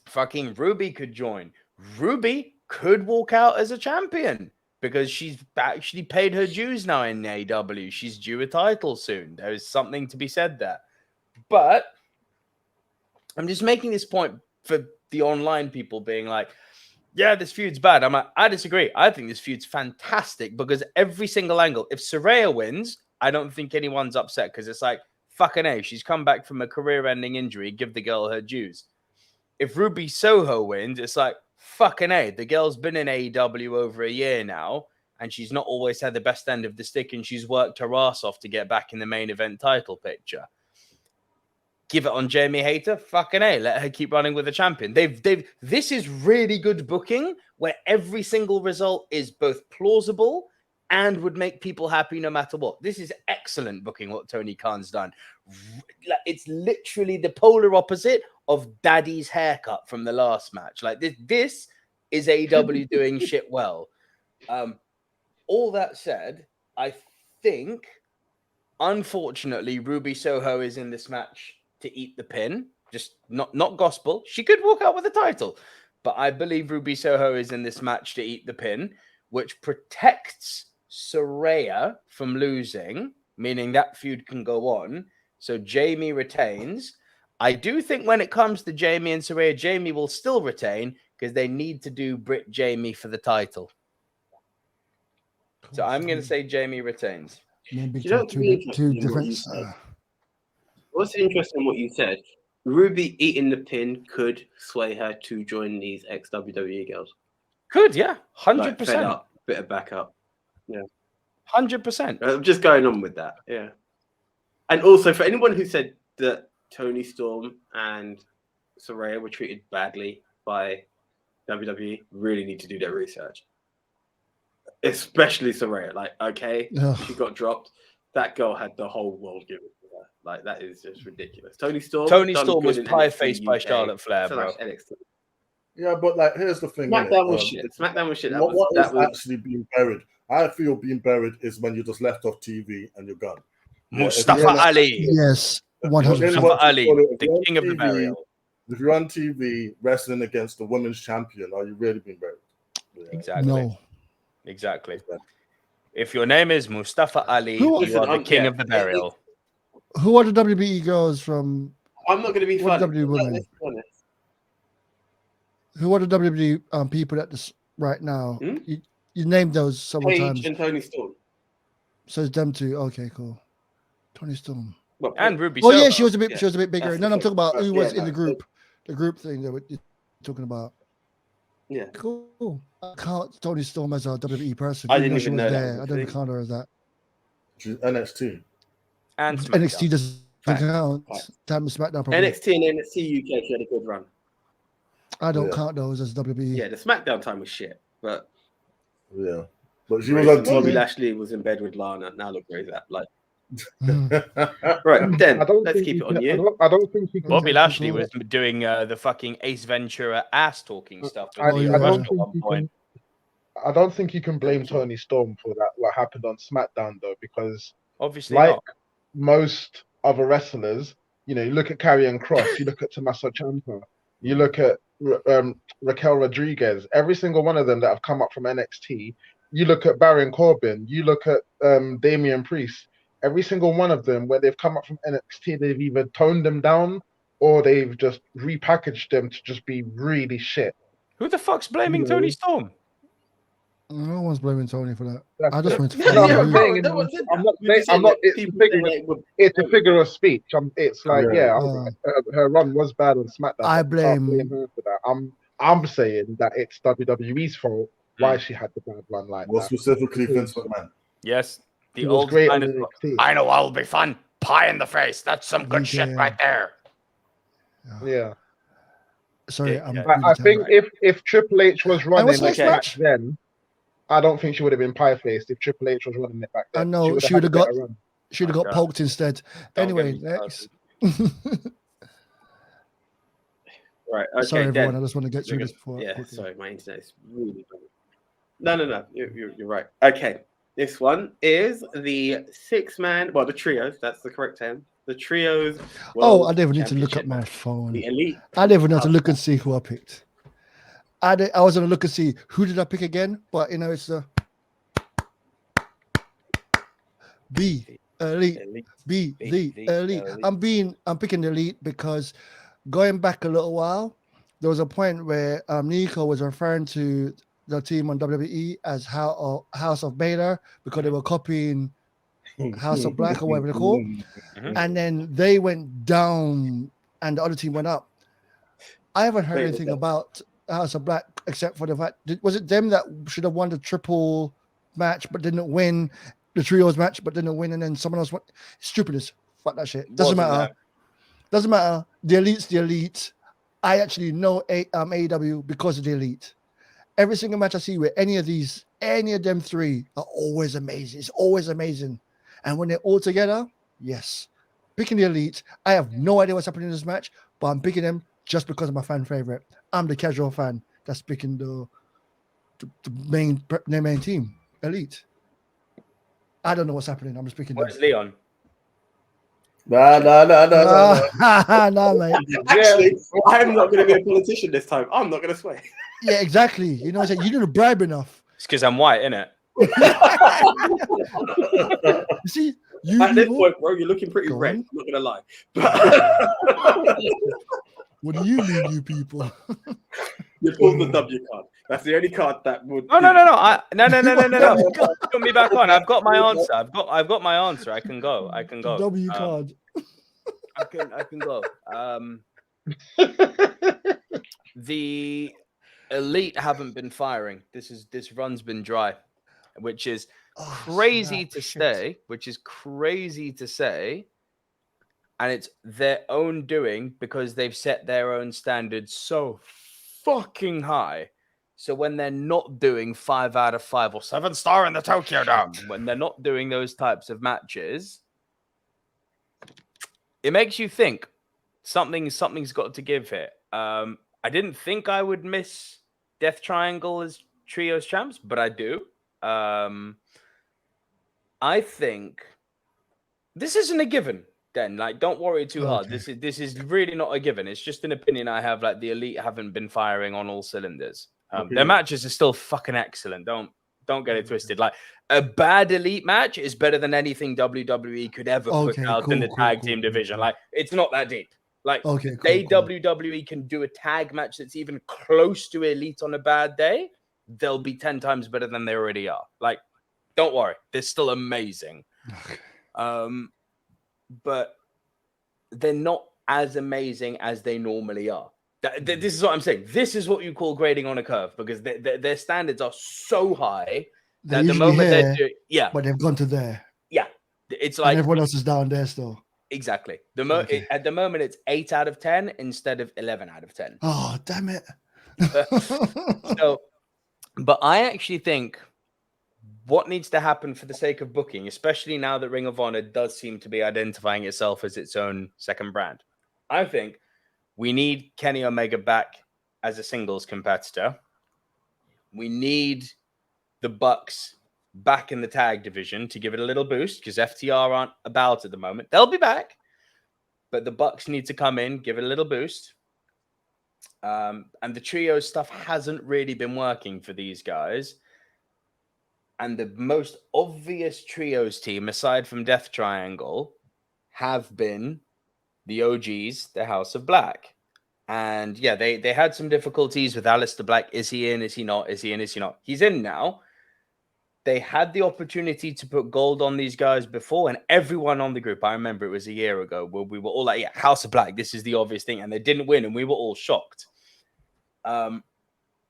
B: Fucking Ruby could join. Ruby could walk out as a champion, because she's actually paid her dues now in AEW. She's due a title soon. There is something to be said there. But I'm just making this point for the online people being like, yeah, this feud's bad. I'm like, I disagree. I think this feud's fantastic because every single angle, if Saraya wins, I don't think anyone's upset because it's like, fucking A, she's come back from a career-ending injury. Give the girl her dues. If Ruby Soho wins, it's like, fucking A, the girl's been in AEW over a year now, and she's not always had the best end of the stick, and she's worked her ass off to get back in the main event title picture. Give it on Jamie Hayter, fucking A, let her keep running with the champion. This is really good booking where every single result is both plausible and would make people happy no matter what. This is excellent booking what Tony Khan's done. It's literally the polar opposite of Daddy's haircut from the last match. Like this is AEW doing shit well. All that said, I think, unfortunately, Ruby Soho is in this match to eat the pin. Just not gospel. She could walk out with the title, but I believe Ruby Soho is in this match to eat the pin, which protects Saraya from losing, meaning that feud can go on. So Jamie retains. I do think when it comes to Jamie and Saraya, Jamie will still retain because they need to do Britt Jamie for the title. So I'm going to say Jamie retains.
C: Maybe
A: You know,
C: two different.
A: What's interesting what you said? Ruby eating the pin could sway her to join these ex-WWE girls.
B: Could, yeah. 100%.
A: Like, fed up, bit of backup. Yeah.
B: 100%.
A: I'm just going on with that. Yeah. And also, for anyone who said that Tony Storm and Saraya were treated badly by WWE, really need to do their research. Especially Saraya. Like, okay, she got dropped. That girl had the whole world given to her. Like, that is just ridiculous. Tony Storm
B: was pie-faced by Charlotte Flair, bro.
E: Yeah, but like, here's the thing.
A: SmackDown was shit. SmackDown was shit.
E: What was actually being buried? I feel being buried is when you're just left off TV and you're gone.
B: Mustafa Ali.
C: Yes, 100%.
B: Mustafa Ali, the king of the burial.
E: If you're on TV wrestling against the women's champion, are you really being buried?
B: Yeah. Exactly.
C: No.
B: Exactly. If your name is Mustafa Ali, you are the king of the burial.
C: Who are the WBE girls from?
A: I'm not going to be funny.
C: Women? Who are the WWE people at this right now? You named those several times.
A: Paige and Tony Storm.
C: So it's them two. Okay, cool. Tony Storm.
A: Well,
B: and Ruby.
C: Oh yeah, she was a bit bigger. No, I'm talking about who was in the group.
A: So,
C: the group thing that you're talking about.
A: Yeah.
C: Cool. I count Tony Storm as a WWE person.
A: I didn't
C: she
A: even
C: was
A: know
C: there.
A: that.
C: I don't count her as that.
E: She's NXT.
B: And SmackDown.
C: NXT doesn't count. Time SmackDown probably.
A: NXT and NXT UK, she had a good run.
C: I don't count those as WWE.
A: Yeah, the SmackDown time was shit, but
E: yeah, but she was on TV.
A: Bobby Lashley was in bed with Lana. Now look where he's at. Like, right, then let's keep it on you.
D: I don't think
B: Bobby Lashley was doing the fucking Ace Ventura ass talking stuff.
D: I don't think you can blame Tony Storm for that. What happened on SmackDown though, because
B: Obviously
D: like
B: not.
D: most other wrestlers, you look at Karrion Kross, you look at Tommaso Ciampa, you look at Raquel Rodriguez. Every single one of them that have come up from NXT. You look at Baron Corbin. You look at Damian Priest. Every single one of them, where they've come up from NXT, they've either toned them down or they've just repackaged them to just be really shit.
B: Who the fuck's blaming Tony Storm?
C: No one's blaming Tony for that.
D: That's
C: I just
D: it.
C: want to
D: No,
C: find
D: I'm
C: out
D: not
C: who.
D: saying
A: No one said
D: I'm
A: that.
D: not
A: We
D: saying
A: just said
D: I'm not.
A: that people saying it would-
D: It's a figure of speech. It's like
E: Yeah.
D: all right. Her run was bad on SmackDown.
C: I
D: but you can't
C: blame-
D: her for that. I'm saying that it's WWE's fault why she had the bad run like
E: More
D: that.
E: specifically, Vince McMahon.
B: Yes.
D: She
B: The
D: was
B: old
D: great
B: kind
D: on
B: of,
D: NXT.
B: I know I'll be fun. Pie in the face. That's some good shit
C: Yeah.
B: right there.
D: Yeah.
C: Sorry,
B: Yeah,
C: I'm.
B: yeah.
C: really
D: I think
B: right.
D: if Triple H was running
C: what's
D: it
C: next
D: back
C: match?
D: then, I don't think she would have been pie faced if Triple H was running it back then.
C: I know she
D: had
C: would
D: a
C: have
D: better
C: got.
D: run.
C: She'd have
B: Oh,
C: got
B: God.
C: poked instead.
B: Don't
C: Anyway,
B: get me
C: next.
A: Right. Okay.
C: Sorry, everyone.
A: then.
C: I just want to get through
A: We're
C: this before.
A: Yeah.
C: quickly.
A: Sorry, my internet is really bad. No. You're right. Okay. This one is the 6-man. Well, the trios. That's the correct term. The trios.
C: Oh, I didn't even need to look up
A: Championship
C: my
A: match.
C: phone.
A: The elite.
C: I didn't even know to look and see who I picked. I was gonna look and see who did I pick again, but it's the B elite. B the elite. I'm picking the elite because going back a little while, there was a point where Nico was referring to the team on WWE as House of Beta because they were copying House of Black or whatever they're called. And then they went down and the other team went up. I haven't heard anything about House of Black except for the fact, was it them that should have won the triple match but didn't win, the trios match but didn't win, and then someone else won? Stupidest. Fuck that shit. Doesn't matter. Doesn't matter. The elite's the elite. I actually know AEW because of the elite. Every single match I see with any of them three are always amazing. It's always amazing. And when they're all together, yes. Picking the elite. I have no idea what's happening in this match, but I'm picking them just because of my fan favorite. I'm the casual fan that's picking the main team, elite. I don't know what's happening. I'm just picking them.
B: Where's Leon?
E: No.
C: No, mate.
A: Actually, I'm not going to be a politician this time. I'm not going to swear.
C: Yeah, exactly. You know what I'm saying? You didn't bribe enough.
B: It's because I'm white, innit?
C: You see, you
A: At this
C: people-
A: point, bro, you're looking pretty
C: Go
A: red.
C: on.
A: I'm not going to lie.
C: What do you mean, you people?
A: You pulled the W card. That's the only card that would.
B: No. No. Put me back on. I've got my answer. I've got my answer. I can go.
C: W card.
B: I can go. The elite haven't been firing. This run's been dry, which is crazy to say. And it's their own doing because they've set their own standards so fucking high. So when they're not doing 5 out of 5 or 7-star in the Tokyo Dome, when they're not doing those types of matches, it makes you think something's got to give here. I didn't think I would miss Death Triangle as trios champs, but I do. I think this isn't a given. Then, don't worry too hard. This is really not a given. It's just an opinion I have. The elite haven't been firing on all cylinders. Their matches are still fucking excellent. Don't get it twisted. A bad elite match is better than anything WWE could ever put out in the tag team division. It's not that deep. WWE can do a tag match that's even close to elite on a bad day, they'll be 10 times better than they already are. Don't worry, they're still amazing. But they're not as amazing as they normally are. This is what I'm saying. This is what you call grading on a curve because their standards are so high that the moment they're doing,
C: but they've gone to there.
B: Yeah, it's
C: and everyone else is down there still.
B: Exactly. At the moment, it's 8 out of 10 instead of 11 out of 10.
C: Oh, damn it!
B: But I actually think what needs to happen for the sake of booking, especially now that Ring of Honor does seem to be identifying itself as its own second brand, I think we need Kenny Omega back as a singles competitor. We need the Bucks back in the tag division to give it a little boost because FTR aren't about at the moment. They'll be back, but the Bucks need to come in, give it a little boost. And the trio stuff hasn't really been working for these guys. And the most obvious trios team, aside from Death Triangle, have been the OGs, the House of Black. And yeah, they had some difficulties with Aleister Black. Is he in? Is he not? Is he in? Is he not? He's in now. They had the opportunity to put gold on these guys before, and everyone on the group, I remember it was a year ago, where we were all like, yeah, House of Black, this is the obvious thing. And they didn't win, and we were all shocked.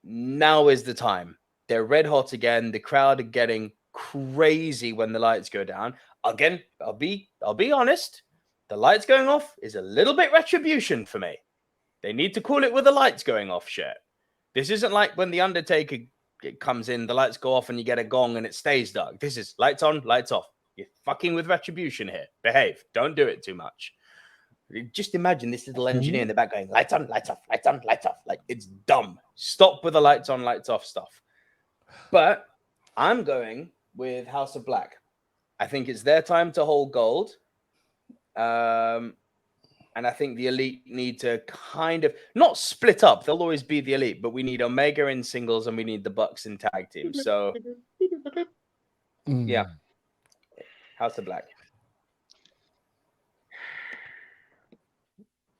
B: Now is the time. They're red hot again. The crowd are getting crazy when the lights go down. Again, I'll be honest. The lights going off is a little bit retribution for me. They need to call it with the lights going off shit. This isn't like when The Undertaker comes in, the lights go off and you get a gong and it stays dark. This is lights on, lights off. You're fucking with retribution here. Behave. Don't do it too much. Just imagine this little engineer in the back going, lights on, lights off, lights on, lights off. Like, it's dumb. Stop with the lights on, lights off stuff. But I'm going with House of Black. I think it's their time to hold gold. And I think the Elite need to kind of not split up. They'll always be the Elite, but we need Omega in singles and we need the Bucks in tag teams. So, yeah. House of Black.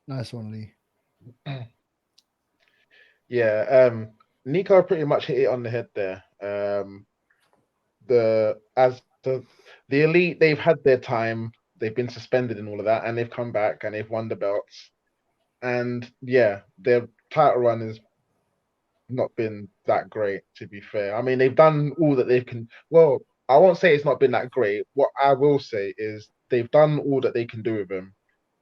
C: Nice one, Lee.
D: Yeah, Nico pretty much hit it on the head there. The Elite, they've had their time. They've been suspended and all of that, and they've come back and they've won the belts. And yeah, their title run has not been that great, to be fair. I mean, they've done all that they can. Well, I won't say it's not been that great. What I will say is they've done all that they can do with them.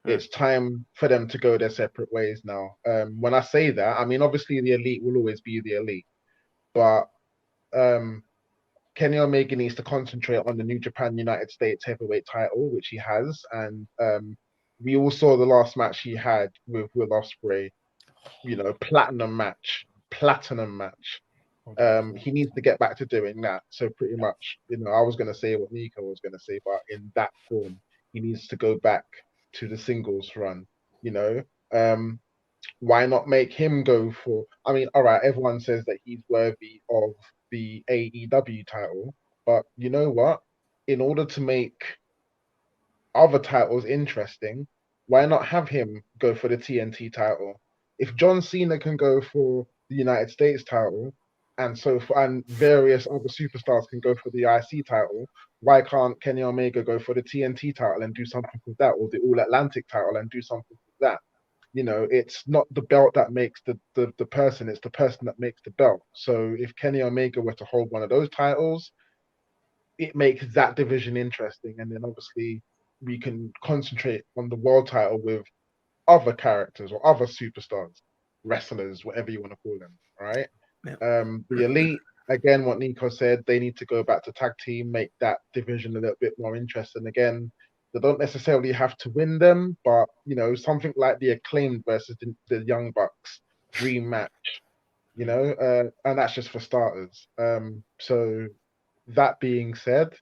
D: It's time for them to go their separate ways now. When I say that, I mean, obviously the Elite will always be the Elite, but Kenny Omega needs to concentrate on the New Japan United States heavyweight title, which he has. And we all saw the last match he had with Will Ospreay, platinum match. He needs to get back to doing that. So pretty much, I was going to say what Nico was going to say, but in that form, he needs to go back to the singles run. Why not make him go for? I mean, all right, everyone says that he's worthy of the AEW title, but you know what? In order to make other titles interesting, why not have him go for the TNT title? If John Cena can go for the United States title, and various other superstars can go for the IC title, why can't Kenny Omega go for the TNT title and do something with that, or the All Atlantic title and do something with that? It's not the belt that makes the person, it's the person that makes the belt. So if Kenny Omega were to hold one of those titles, it makes that division interesting. And then obviously we can concentrate on the world title with other characters or other superstars, wrestlers, whatever you want to call them, right?
B: Yeah.
D: The Elite, again, what Nico said, they need to go back to tag team, make that division a little bit more interesting. Again, they don't necessarily have to win them, but something like the Acclaimed versus the Young Bucks dream match, and that's just for starters. So that being said,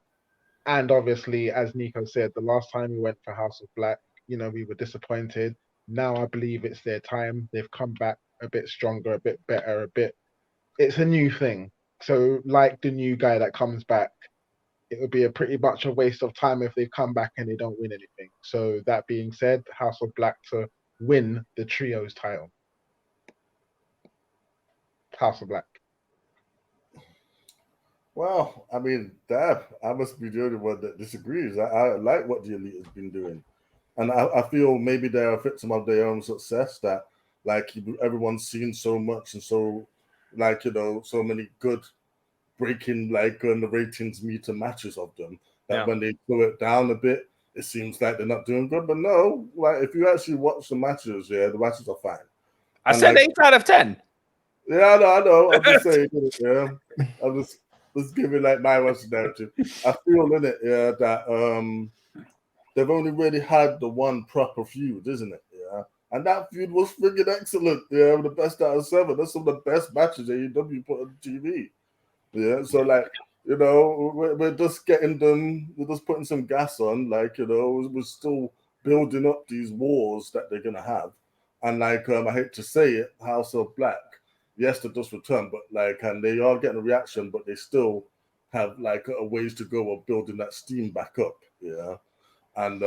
D: and obviously, as Nico said, the last time we went for House of Black, we were disappointed. Now I believe it's their time. They've come back a bit stronger, a bit better, it's a new thing. So like the new guy that comes back, it would be pretty much a waste of time if they come back and they don't win anything. So that being said, House of Black to win the trios title. House of Black.
E: Well, I mean, damn, I must be the only one that disagrees. I like what the Elite has been doing. And I feel maybe they're a victim of their own success, that like everyone's seen so much and so so many good breaking on the ratings meter matches of them that when they slow it down a bit, it seems like they're not doing good. But no, like if you actually watch the matches, the matches are fine.
B: I said 8 out of 10.
E: Yeah, I know. I'm just saying, I'm just giving like my Western narrative. I feel in it, that they've only really had the one proper feud, isn't it? Yeah. And that feud was freaking excellent. Yeah, the best out of 7. That's some of the best matches AEW put on TV. Yeah, so like, you know, we're just getting them, we're just putting some gas on, like, you know, we're still building up these wars that they're gonna have. And like, I hate to say it, House of Black, yes, they just returned, but like, and they are getting a reaction, but they still have like a ways to go of building that steam back up. Yeah. And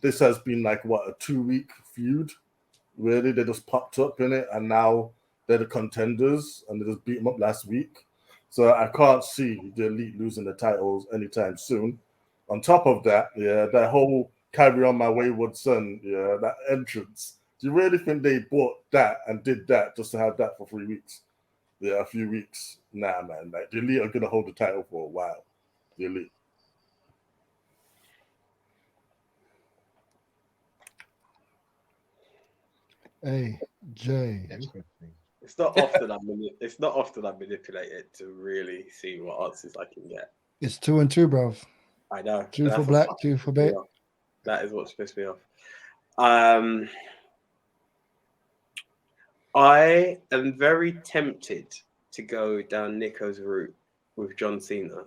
E: this has been like what, a 2-week feud, really. They just popped up in it, and now they're the contenders, and they just beat them up last week. So I can't see the Elite losing the titles anytime soon. On top of that, yeah, that whole Carry On My Wayward Son, yeah, that entrance. Do you really think they bought that and did that just to have that for 3 weeks? Yeah, a few weeks. Nah, man. Like, the Elite are gonna hold the title for a while. The Elite.
C: AJ.
A: It's not often I manipulate it to really see what answers I can get.
C: It's 2-2, bro.
A: I know.
C: 2 for
A: That's
C: Black,
A: what
C: 2 for
A: pissed me
C: Bait.
A: off. That is what's pissed me off. I am very tempted to go down Nico's route with John Cena,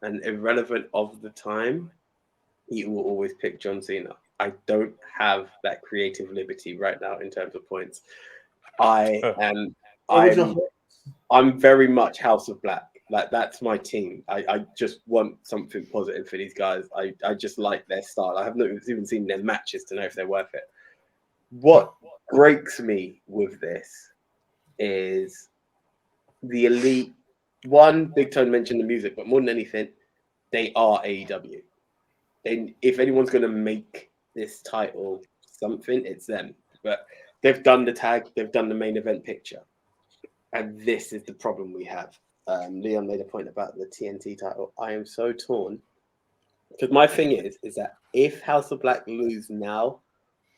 A: and irrelevant of the time, he will always pick John Cena. I don't have that creative liberty right now in terms of points. I'm very much House of Black. Like, that's my team. I just want something positive for these guys. I just like their style. I have not even seen their matches to know if they're worth it. What breaks me with this is the Elite. One, Big Tone mentioned the music, but more than anything, they are AEW. And if anyone's going to make this title something, it's them. But they've done the tag, they've done the main event picture. And this is the problem we have. Leon made a point about the TNT title. I am so torn. Because my thing is that if House of Black lose now,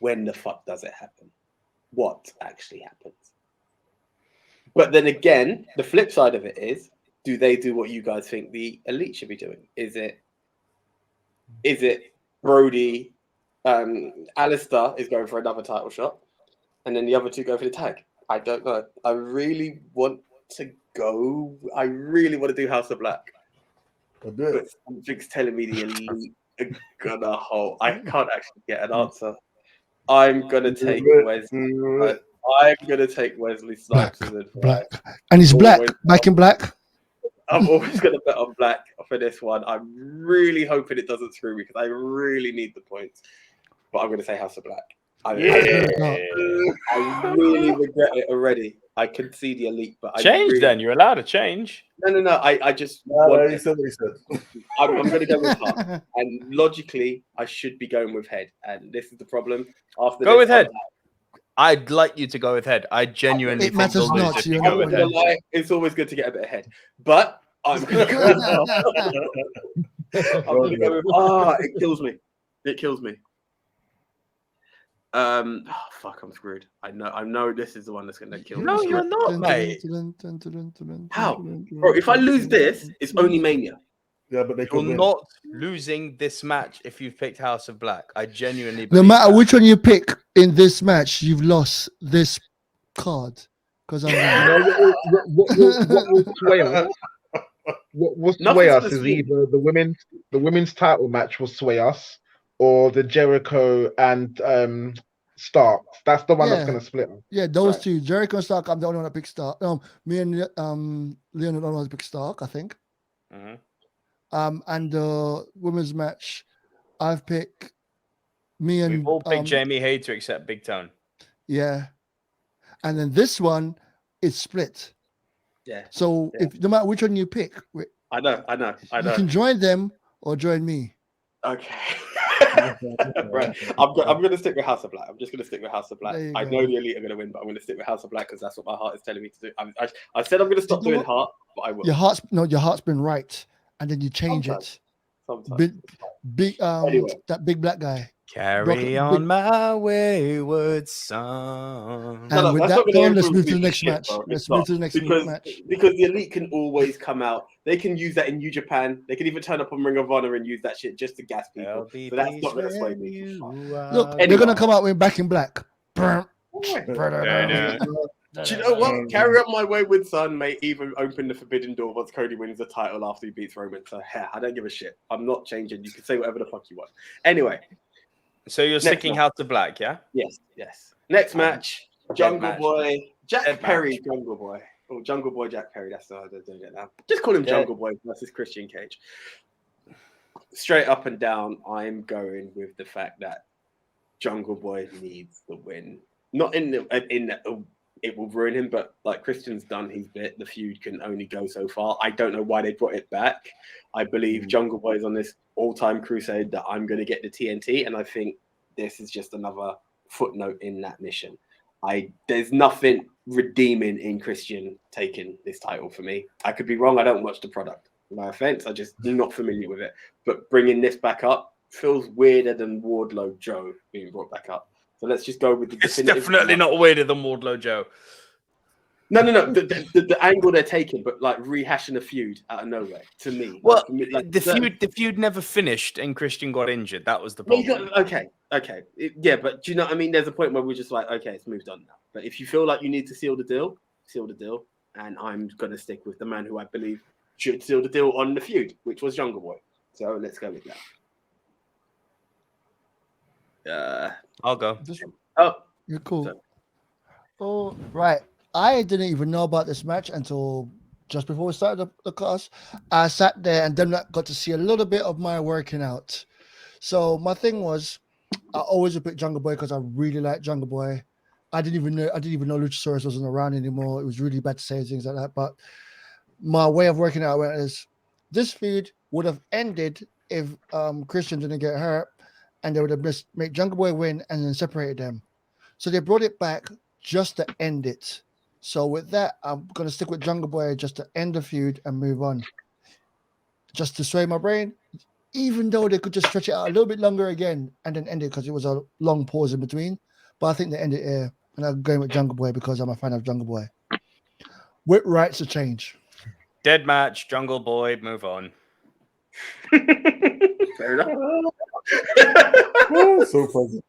A: when the fuck does it happen? What actually happens? But then again, the flip side of it is, do they do what you guys think the Elite should be doing? Is it Brody, Alistair is going for another title shot, and then the other two go for the tag? I don't know. I really want to do House of Black. But something's telling me the Elite are gonna hold. I can't actually get an answer. I'm gonna take Wesley. I'm gonna take Wesley Snipes' advice.
C: Black. And he's black. Back in black.
A: I'm always gonna bet on Black for this one. I'm really hoping it doesn't screw me because I really need the points. But I'm gonna say House of Black. I really regret it already. I can see the Elite, but
B: then you're allowed to change.
A: No. I just
E: he said what he said.
A: I'm going to go with heart, and logically, I should be going with head. And this is the problem.
B: Go with head. I'd like you to go with head. I genuinely think
C: matters
B: you'll
C: not.
B: lose if you go with head.
A: It's always good to get a bit ahead, but I'm going to go with heart. I'm going to go with it kills me. It kills me. Fuck, I'm screwed. I know this is the one that's gonna kill me.
B: No, you're not, mate.
A: How? Bro, if I lose this, it's only Mania.
E: Yeah, but they
B: You're not losing this match if you've picked House of Black. I genuinely
C: No
B: believe
C: matter
B: that.
C: which one you pick in this match, you've lost this card. Because
D: what will sway us? What will sway us is either the women's title match will sway us, or the Jericho and Stark. That's the one that's going to split them.
C: Yeah, those two. Jericho and Stark, I'm the only one that picked Stark. Me and Leon are the only one that picked Stark, I think.
B: Mm-hmm.
C: And the women's match, I've picked me and...
B: We've all picked Jamie Hayter except Big Tone.
C: Yeah. And then this one is split.
A: Yeah.
C: So if no matter which one you pick...
A: I know.
C: You can join them or join me.
A: Okay. Right. I'm going to stick with House of Black. I'm just going to stick with House of Black. I know the Elite are going to win, but I'm going to stick with House of Black because that's what my heart is telling me to do. I said I'm going to stop doing heart, but I will.
C: Your heart's been right, and then you change it.
A: Sometimes.
C: Anyway. That big black guy.
B: Carry on my wayward son.
C: And with that done, let's move to the next match. Let's move to the next match.
A: Because the Elite can always come out. They can use that in New Japan. They can even turn up on Ring of Honor and use that shit just to gas people. But that's not going to sway me.
C: Look, they're going to come out with Back in Black.
A: Do you know what? Carry on my wayward son may even open the forbidden door once Cody wins the title after he beats Roman. So yeah, I don't give a shit. I'm not changing. You can say whatever the fuck you want. Anyway.
B: So you're sticking House of Black, yeah?
A: Yes. Next match, Jungle
B: match.
A: Boy, Jack
B: Dead
A: Perry,
B: match.
A: Jungle Boy. Oh, Jungle Boy, Jack Perry. That's how they're doing it now. Just call him Jungle Boy versus Christian Cage. Straight up and down, I'm going with the fact that Jungle Boy needs the win. Not in it will ruin him, but like Christian's done his bit. The feud can only go so far. I don't know why they brought it back. I believe Jungle Boy is on this all-time crusade that I'm going to get the TNT, and I think this is just another footnote in that mission. There's nothing redeeming in Christian taking this title for me. I could be wrong. I don't watch the product. No offense. I just not familiar with it. But bringing this back up feels weirder than Wardlow Joe being brought back up. So let's just go with the
B: It's definitely not weirder than Wardlow Joe.
A: No. The angle they're taking, but like rehashing a feud out of nowhere to me.
B: Well,
A: like,
B: the feud never finished and Christian got injured. That was the problem.
A: Okay. Yeah, but do you know what I mean? There's a point where we're just like, okay, it's moved on now. But if you feel like you need to seal the deal. And I'm going to stick with the man who I believe should seal the deal on the feud, which was Jungle Boy. So let's go with that.
B: I'll go.
C: You're cool. Oh, right. I didn't even know about this match until just before we started the class. I sat there and then got to see a little bit of my working out. So my thing was, I always would pick Jungle Boy because I really like Jungle Boy. I didn't even know Luchasaurus wasn't around anymore. It was really bad to say things like that. But my way of working out is this feud would have ended if Christian didn't get hurt, and they would have just made Jungle Boy win and then separated them. So they brought it back just to end it. So with that, I'm going to stick with Jungle Boy just to end the feud and move on. Just to sway my brain, even though they could just stretch it out a little bit longer again and then end it because it was a long pause in between. But I think they ended it here. And I'm going with Jungle Boy because I'm a fan of Jungle Boy. With rights to change.
B: Dead match, Jungle Boy, move on.
A: Fair enough.
E: So funny.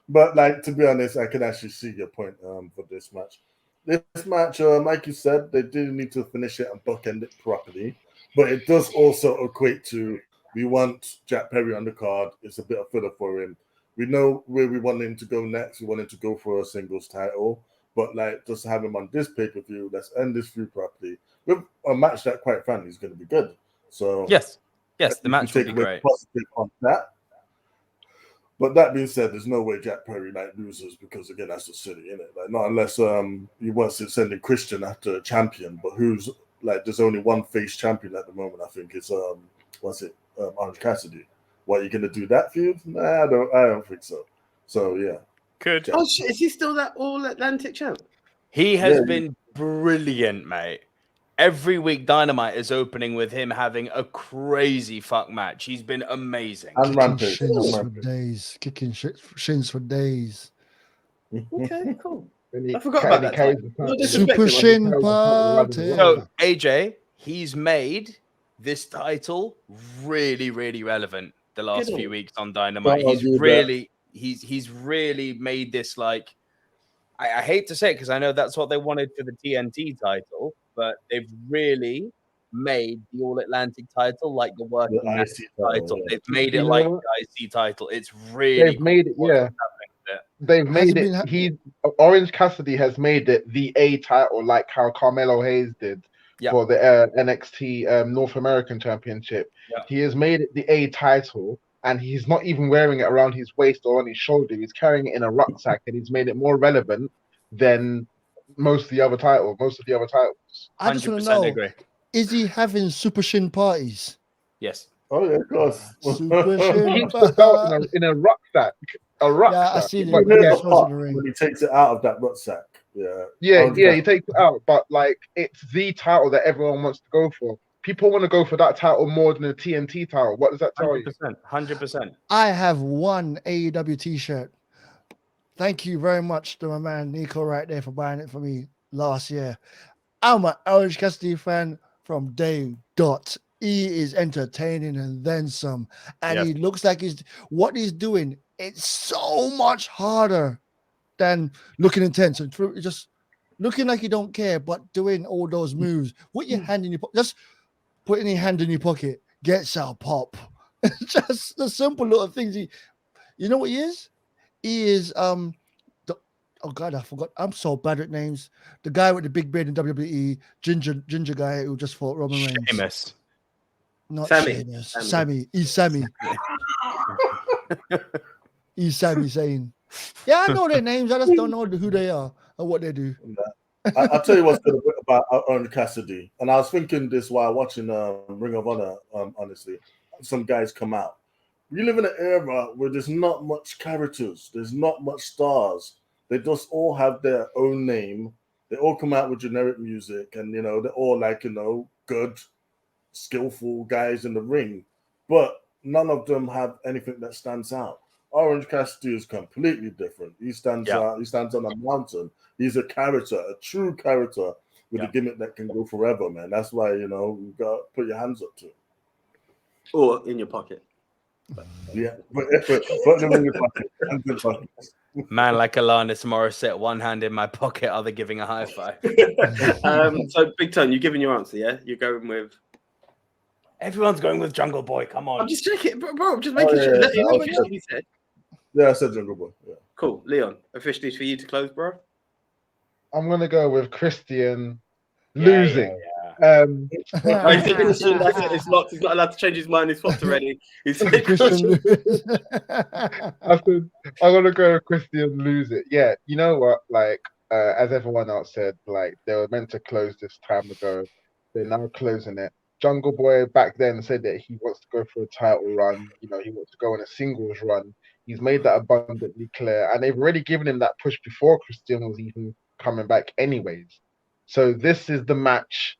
E: But like, to be honest, I can actually see your point for this match. This match, like you said, they do need to finish it and bookend it properly. But it does also equate to we want Jack Perry on the card. It's a bit of filler for him. We know where we want him to go next. We want him to go for a singles title. But like, just have him on this pay-per-view. Let's end this feud properly with a match that, quite frankly, is going to be good. So
B: yes, the match will be great.
E: Positive on that. But that being said, there's no way Jack Perry loses because again, that's just silly, isn't it? Like, not unless he wants to send in Christian after a champion. But who's like, there's only one face champion at the moment. I think it's Orange Cassidy. What, are you gonna do that feud? Nah, I don't think so. So yeah.
B: Could.
A: Oh shit, is he still that All Atlantic champ?
B: He has been brilliant, mate. Every week Dynamite is opening with him having a crazy fuck match. He's been amazing.
E: And Rampage.
C: Kicking shins for days.
A: Okay, cool.
D: I
A: forgot about that.
C: Super Shin Party.
B: So AJ, he's made this title really, really relevant the last few weeks on Dynamite. He's really made this like, I hate to say it because I know that's what they wanted for the TNT title, but they've really made the All Atlantic title like the working IC title. They've made it like the IC title. It's really
D: they've made it, yeah. They've made it. Orange Cassidy has made it the A title, like how Carmelo Hayes did for the NXT North American Championship.
B: Yeah.
D: He has made it the A title, and he's not even wearing it around his waist or on his shoulder. He's carrying it in a rucksack, and he's made it more relevant than most of the other titles.
C: I just want to know,
B: agree.
C: Is he having Super Shin parties?
B: Yes.
E: Oh yeah, of course.
C: Super Shin
D: in a rucksack. A rucksack.
C: Yeah, I see it.
E: When he takes it out of that rucksack. Yeah,
D: he takes it out. But like, it's the title that everyone wants to go for. People want to go for that title more than the TNT title. What does that tell you?
B: 100%.
C: I have one AEW t-shirt. Thank you very much to my man Nico right there for buying it for me last year. I'm an Orange Cassidy fan from day dot. He is entertaining and then some. And he looks like what he's doing, it's so much harder than looking intense and just looking like you don't care, but doing all those moves. Put your hand in your pocket. Just putting your hand in your pocket gets our pop. Just the simple little things. You know what he is? He is oh God, I forgot. I'm so bad at names. The guy with the big beard in WWE, ginger guy who just fought Roman Reigns.
B: Sheamus.
C: Not
A: Sammy.
C: Sheamus. Sammy. He's Sammy. He's Sammy Zayn. Yeah, I know their names. I just don't know who they are or what they do.
E: I'll tell you what's good about Orange Cassidy. And I was thinking this while watching Ring of Honor, honestly. Some guys come out. We live in an era where there's not much characters. There's not much stars. They just all have their own name. They all come out with generic music. And, they're all like, good, skillful guys in the ring. But none of them have anything that stands out. Orange Cassidy is completely different. He stands out. He stands on a mountain. He's a character, a true character with a gimmick that can go forever, man. That's why, you got to put your hands up to it.
A: Or in your pocket.
E: Yeah, put them in your pocket. Hands in pocket.
B: Man like Alanis Morissette, one hand in my pocket, other giving a high five.
A: So, Big Tone, you're giving your answer, yeah? You're going with...
B: Everyone's going with Jungle Boy. Come on.
A: I'm just checking, bro. I'm just making sure that you officially said.
E: Yeah, I said Jungle Boy. Yeah.
A: Cool. Leon, officially for you to close, bro?
D: I'm going to go with Christian losing.
A: It's locked. He's not allowed to change his mind. He's swapped already. He's
D: I'm going to go with Christian lose it. Yeah, you know what? Like, as everyone else said, like, they were meant to close this time ago. They're now closing it. Jungle Boy back then said that he wants to go for a title run. He wants to go on a singles run. He's made that abundantly clear. And they've already given him that push before Christian was even coming back anyways. So this is the match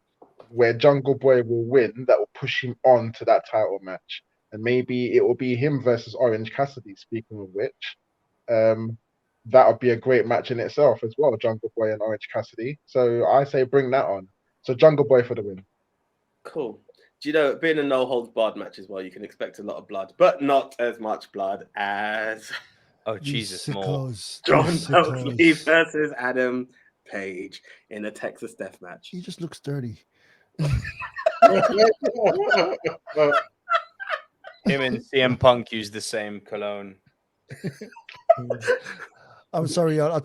D: where Jungle Boy will win that will push him on to that title match. And maybe it will be him versus Orange Cassidy, speaking of which. That would be a great match in itself as well, Jungle Boy and Orange Cassidy. So I say bring that on. So Jungle Boy for the win.
A: Cool. Do you know, being a no holds barred match as well, you can expect a lot of blood, but not as much blood as
B: Jesus, more.
A: John Moxley versus Adam Page in a Texas death match.
C: He just looks dirty.
B: Him and CM Punk use the same cologne.
C: I'm sorry, I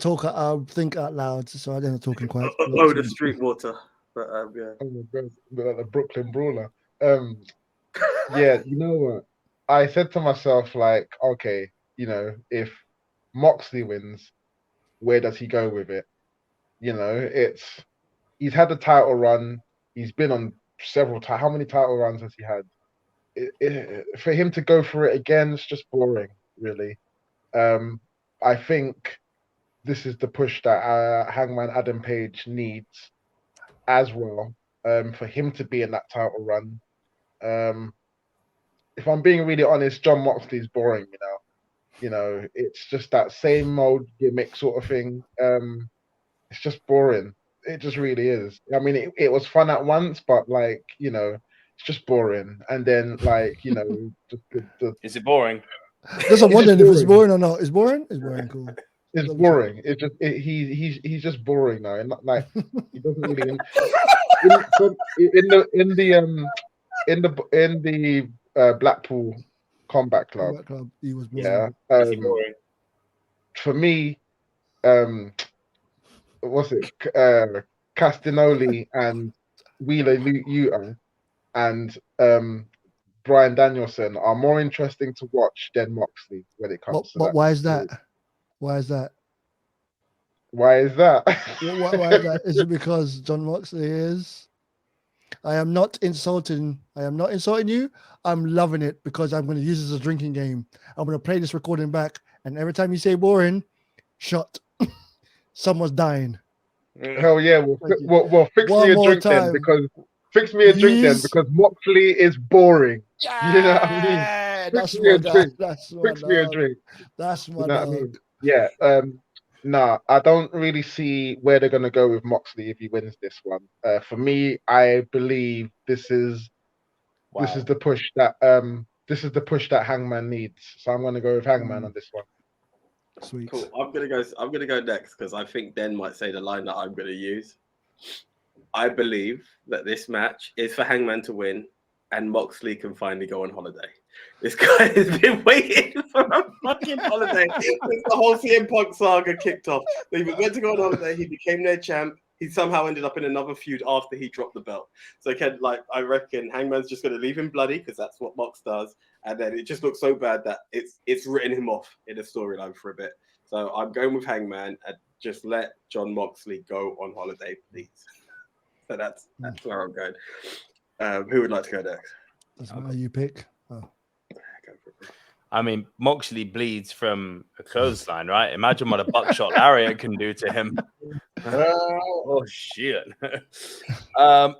C: think out loud, so I didn't talking quite.
A: The street water. But yeah.
D: Oh my God, like the Brooklyn Brawler. Yeah, you know what? I said to myself, like, okay, if Moxley wins, where does he go with it? He's had a title run. He's been on several times. How many title runs has he had? For him to go for it again, it's just boring, really. I think this is the push that Hangman Adam Page needs as well, for him to be in that title run. If I'm being really honest, John Moxley's boring, it's just that same old gimmick sort of thing. It's just boring. It just really is. I mean, it was fun at once, but it's just boring. And then
B: Is it boring?
C: That's I'm wondering if it's boring or not. It's boring? It's boring, cool.
D: It's boring. He's just boring now, and not like he doesn't really. In the Blackpool Combat Club,
C: he was boring.
D: Yeah. For me, what's it? Castagnoli and Wheeler Yuta and Bryan Danielson are more interesting to watch than Moxley when it comes to that.
C: Why is that? Why is that?
D: Why is that?
C: Why is that? Is it because John Moxley is? I am not insulting you. I'm loving it because I'm going to use this as a drinking game. I'm going to play this recording back, and every time you say boring, shot. Someone's dying.
D: Hell yeah! Well, fix me a drink then, because Moxley is boring.
C: Yeah,
D: you know what I mean? Fix me a drink. That's my dog.
C: I mean?
D: Yeah. Nah, I don't really see where they're gonna go with Moxley if he wins this one. For me, I believe this is the push that Hangman needs. So I'm gonna go with Hangman on this one.
C: Sweet.
A: Cool. I'm gonna go next because I think Den might say the line that I'm gonna use. I believe that this match is for Hangman to win, and Moxley can finally go on holiday. This guy has been waiting for a fucking holiday since the whole CM Punk saga kicked off. He was meant to go on holiday. He became their champ. He somehow ended up in another feud after he dropped the belt. So, I reckon Hangman's just going to leave him bloody because that's what Mox does, and then it just looks so bad that it's written him off in the storyline for a bit. So I'm going with Hangman and just let John Moxley go on holiday, please. So that's where I'm going. Who would like to go next?
C: Doesn't matter you pick. Oh.
B: I mean, Moxley bleeds from a clothesline, right? Imagine what a buckshot lariat can do to him. Oh shit!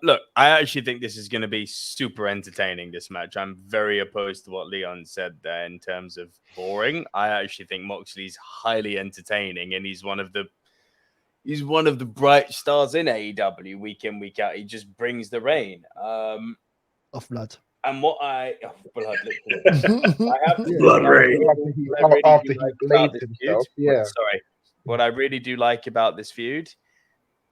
B: Look, I actually think this is going to be super entertaining. This match, I'm very opposed to what Leon said there in terms of boring. I actually think Moxley's highly entertaining, and he's one of the bright stars in AEW week in, week out. He just brings the rain.
C: Off blood.
B: And what I blood, I have to
A: Blood rain.
D: After he blades himself,
B: Sorry. What I really do like about this feud,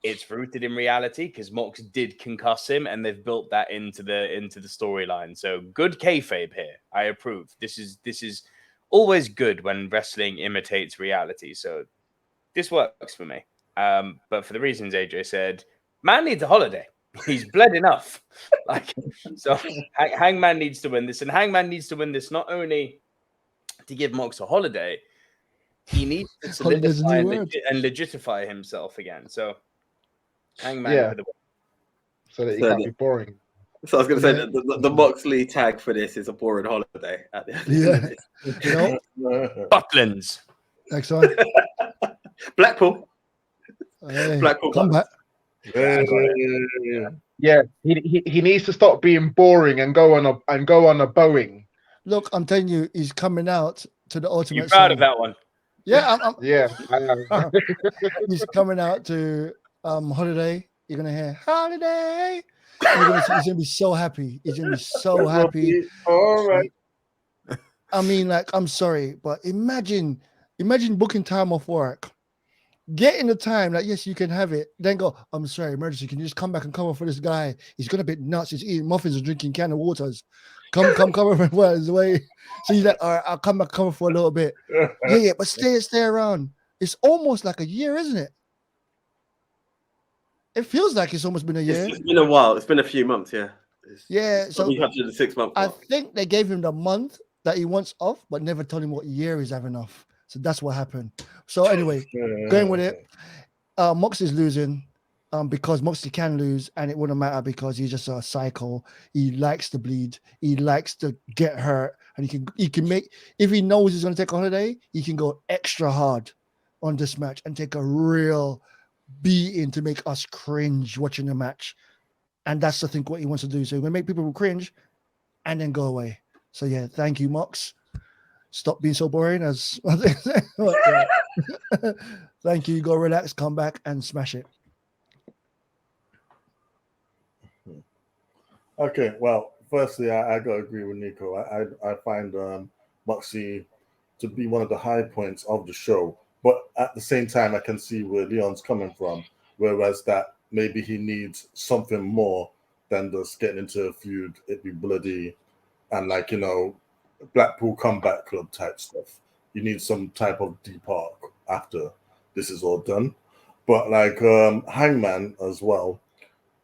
B: it's rooted in reality because Mox did concuss him, and they've built that into the storyline. So good kayfabe here. I approve. This is always good when wrestling imitates reality. So this works for me. But for the reasons AJ said, man needs a holiday. He's bled enough. So Hangman needs to win this, and Hangman needs to win this not only to give Mox a holiday, he needs to solidify and legitify himself again. So Hangman for the win.
D: So that he can't be boring.
A: So I was going to say the Moxley tag for this is a boring holiday at the end of this.
B: Bucklands.
C: Next one.
A: Blackpool.
C: Hey,
A: Blackpool.
C: Come back.
D: Yeah, he needs to stop being boring and go on a Boeing.
C: Look, I'm telling you, he's coming out to the ultimate.
B: You proud of that one?
C: Yeah,
D: I am.
C: He's coming out to holiday. You're gonna hear holiday. He's gonna be so happy. He's gonna be so happy.
E: All right.
C: I mean, like, I'm sorry, but imagine booking time off work. Getting the time, like, yes, you can have it. Then go, I'm sorry, emergency. Can you just come back and cover for this guy? He's gonna be nuts. He's eating muffins and drinking can of waters. Come cover for his way. So he's like, all right, I'll come back cover for a little bit. Yeah, but stay around. It's almost like a year, isn't it? It feels like it's almost been a year.
A: It's been a while. It's been a few months, yeah.
C: So
A: after the 6 month.
C: I think they gave him the month that he wants off, but never told him what year he's having off. So that's what happened. So anyway, going with it, Moxley's losing because Moxley can lose, and it wouldn't matter because he's just a psycho. He likes to bleed. He likes to get hurt, and he can make, if he knows he's going to take a holiday, he can go extra hard on this match and take a real beating to make us cringe watching the match. And that's, I think, what he wants to do. So he's going to make people cringe and then go away. So yeah, thank you, Mox. Stop being so boring. As thank you. Go relax, come back and smash it.
E: Okay, well, firstly, I got to agree with Nico. I find Moxie to be one of the high points of the show, but at the same time, I can see where Leon's coming from. Whereas that maybe he needs something more than just getting into a feud, it'd be bloody, and like, Blackpool Comeback Club type stuff. You need some type of deep arc after this is all done. But like Hangman as well,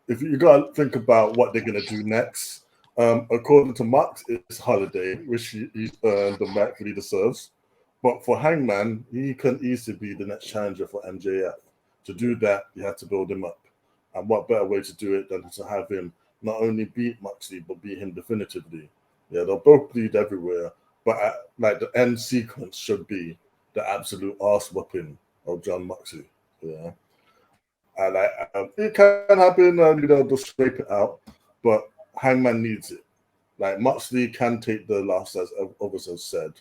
E: if you gotta think about what they're gonna do next, according to Max, it's holiday, which he's earned the match he deserves. But for Hangman, he can easily be the next challenger for MJF. To do that, you have to build him up. And what better way to do it than to have him not only beat Moxley, but beat him definitively. Yeah, they'll both bleed everywhere, but like the end sequence should be the absolute ass whooping of John Moxley. Yeah, and it can happen, they'll scrape it out, but Hangman needs it. Like Moxley can take the loss, as others have said,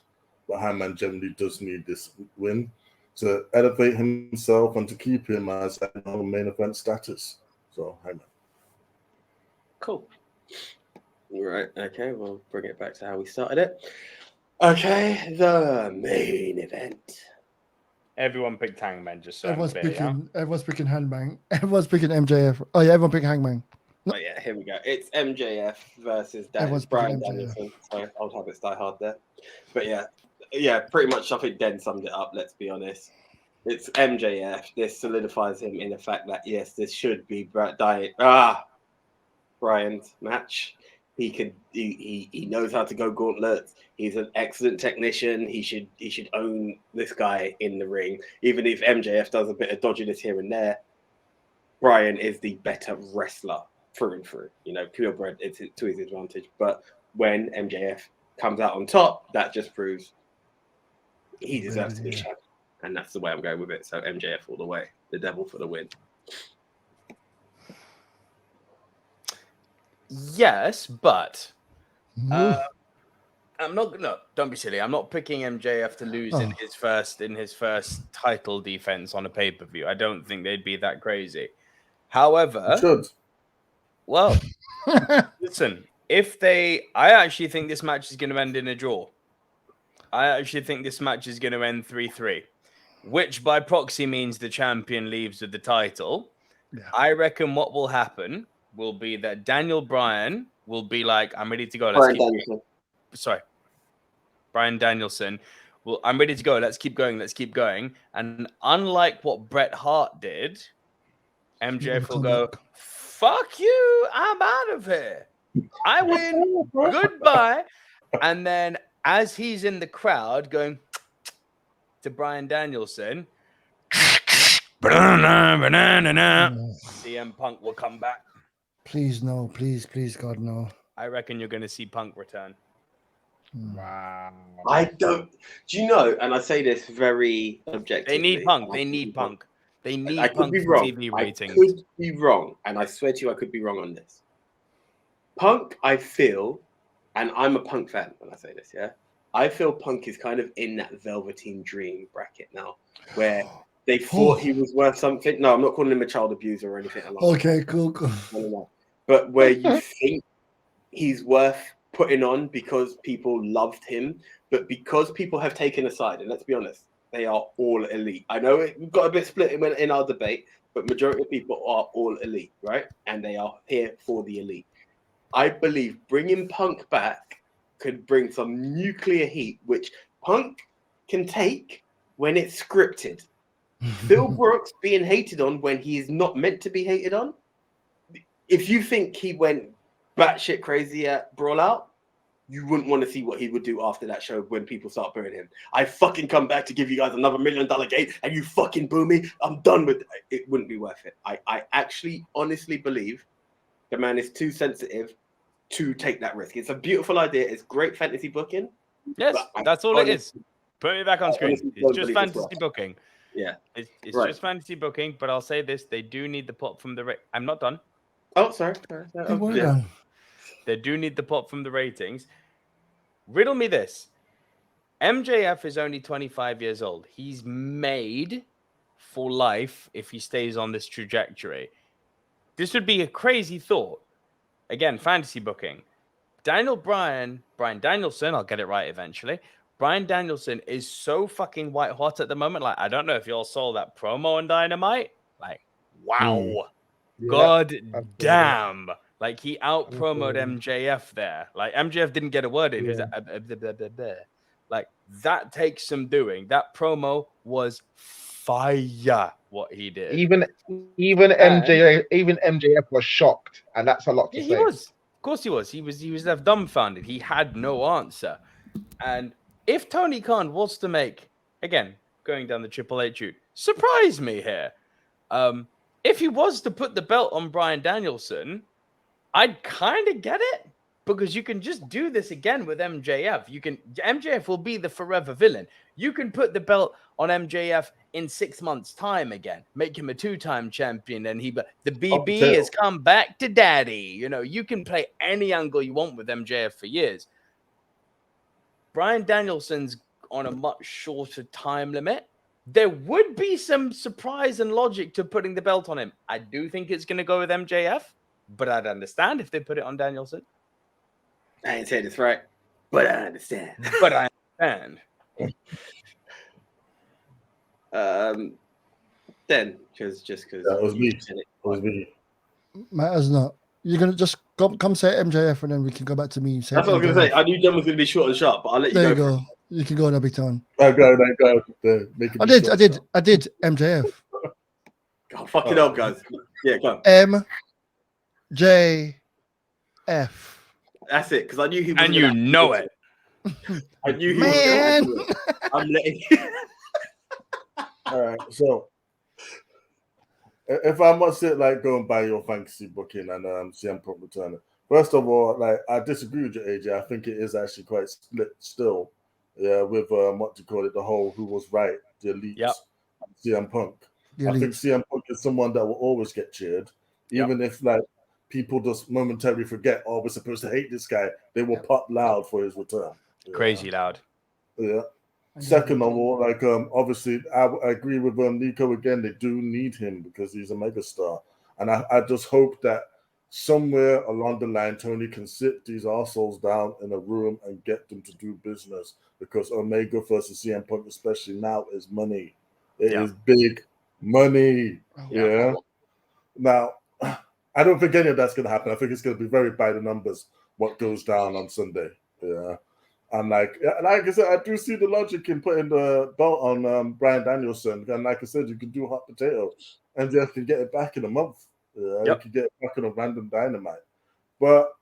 E: but Hangman generally does need this win to elevate himself and to keep him as main event status. So Hangman.
A: Cool. Right, okay, we'll bring it back to how we started it. Okay, the main event.
B: Everyone picked Hangman, just so
C: Everyone's
B: I'm clear, yeah?
C: everyone's picking Hangman. Everyone's picking MJF. Oh yeah, everyone picking Hangman.
A: Oh yeah, here we go. It's MJF versus
C: Everyone's
A: Brian
C: picking MJF.
A: Danielson. Sorry, old habits die hard there. But yeah, pretty much I think Den summed it up, let's be honest. It's MJF. This solidifies him in the fact that yes, this should be Brian's match. He knows how to go gauntlets. He's an excellent technician. He should own this guy in the ring. Even if MJF does a bit of dodginess here and there, Brian is the better wrestler through and through. You know, purebred, it's to his advantage. But when MJF comes out on top, that just proves he deserves to be champion. And that's the way I'm going with it. So MJF all the way. The devil for the win.
B: Yes, but I'm not. No, don't be silly. I'm not picking MJF to lose in his first title defense on a pay-per-view. I don't think they'd be that crazy. However, well, listen. I actually think this match is going to end in a draw. I actually think this match is going to end 3-3, which by proxy means the champion leaves with the title.
C: Yeah.
B: I reckon what will happen will be that Daniel Bryan will be like, I'm ready to go. Brian Danielson. Well, I'm ready to go. Let's keep going. And unlike what Bret Hart did, MJF will go, fuck you. I'm out of here. I win. Goodbye. And then as he's in the crowd going to Brian Danielson, CM Punk will come back.
C: Please no, please God no.
B: I reckon you're going to see Punk return.
D: Wow.
A: I don't. Do you know? And I say this very objectively.
B: They need Punk. They need Punk. They need
A: I could
B: Punk
A: be
B: for
A: wrong.
B: TV ratings.
A: I could be wrong, and I swear to you, I could be wrong on this. Punk, I feel, and I'm a Punk fan when I say this. Yeah, I feel Punk is kind of in that Velveteen Dream bracket now, where they thought he was worth something. No, I'm not calling him a child abuser or anything.
C: Okay, cool.
A: No. But where you think he's worth putting on because people loved him, but because people have taken a side, and let's be honest, they are all elite. I know we've got a bit split in our debate, but majority of people are all elite, right? And they are here for the elite. I believe bringing Punk back could bring some nuclear heat, which Punk can take when it's scripted. Phil Brooks being hated on when he is not meant to be hated on. If you think he went batshit crazy at Brawl Out, you wouldn't want to see what he would do after that show when people start booing him. I fucking come back to give you guys another $1 million gate and you fucking boo me. I'm done with it. It wouldn't be worth it. I actually honestly believe the man is too sensitive to take that risk. It's a beautiful idea. It's great fantasy booking.
B: Yes, that's all it is. Put me back on screen. It's just fantasy booking.
A: Yeah.
B: It's just fantasy booking, but I'll say this. They do need the pop from the... I'm not done.
A: Oh, sorry.
B: They do need the pop from the ratings. Riddle me this. MJF is only 25 years old. He's made for life if he stays on this trajectory. This would be a crazy thought. Again, fantasy booking. Brian Danielson, I'll get it right eventually. Brian Danielson is so fucking white hot at the moment. Like, I don't know if you all saw that promo on Dynamite. Like, wow.
D: Yeah,
B: God damn. Like, he out-promoed MJF there. Like, MJF didn't get a word in. He was like, that takes some doing. That promo was fire, what he did.
D: Even MJF was shocked, and that's a lot to say.
B: He was. Of course he was. He was left dumbfounded. He had no answer. And if Tony Khan was to make, again, going down the Triple H route, surprise me here. If he was to put the belt on Brian Danielson, I'd kind of get it, because you can just do this again with MJF. MJF will be the forever villain. You can put the belt on MJF in 6 months' time again, make him a 2-time champion, and the BB has come back to daddy. You know, you can play any angle you want with MJF for years. Brian Danielson's on a much shorter time limit. There would be some surprise and logic to putting the belt on him. I do think it's going to go with MJF, but I'd understand if they put it on Danielson.
A: I ain't saying this right, but I understand. Then, because
E: it was me. It was me.
C: Matters not. You're gonna just come say MJF, and then we can go back to me. Say
A: that's what I was going to say.
C: MJF.
A: I knew John was going to be short and sharp, but I'll let you
C: There you
A: go.
C: go. You can go in a big time.
E: I go. Make it
C: I did MJF.
A: God, fucking hell, guys. Yeah, go on.
C: MJF.
A: That's it, because I knew he was.
B: And you know it.
A: I knew he
C: Man.
A: was. I'm letting.
E: All right, so if I must sit like go and buy your fantasy booking and CM Punk returning, first of all, like I disagree with you, AJ. I think it is actually quite split still. Yeah, with what do you call it? The whole who was right, the elite, CM Punk. I think CM Punk is someone that will always get cheered, even if like people just momentarily forget, oh, we're supposed to hate this guy. They will pop loud for his return.
B: Crazy loud.
E: Yeah. Second of all, like obviously, I agree with Nico again. They do need him because he's a megastar, and I just hope that somewhere along the line, Tony can sit these arseholes down in a room and get them to do business. Because Omega versus CM Punk, especially now, is money. It is big money. Yeah. Now, I don't think any of that's going to happen. I think it's going to be very by the numbers what goes down on Sunday. Yeah. And like I said, I do see the logic in putting the belt on Bryan Danielson. And like I said, you can do hot potato, and you can get it back in a month. You can get it back in a random Dynamite. But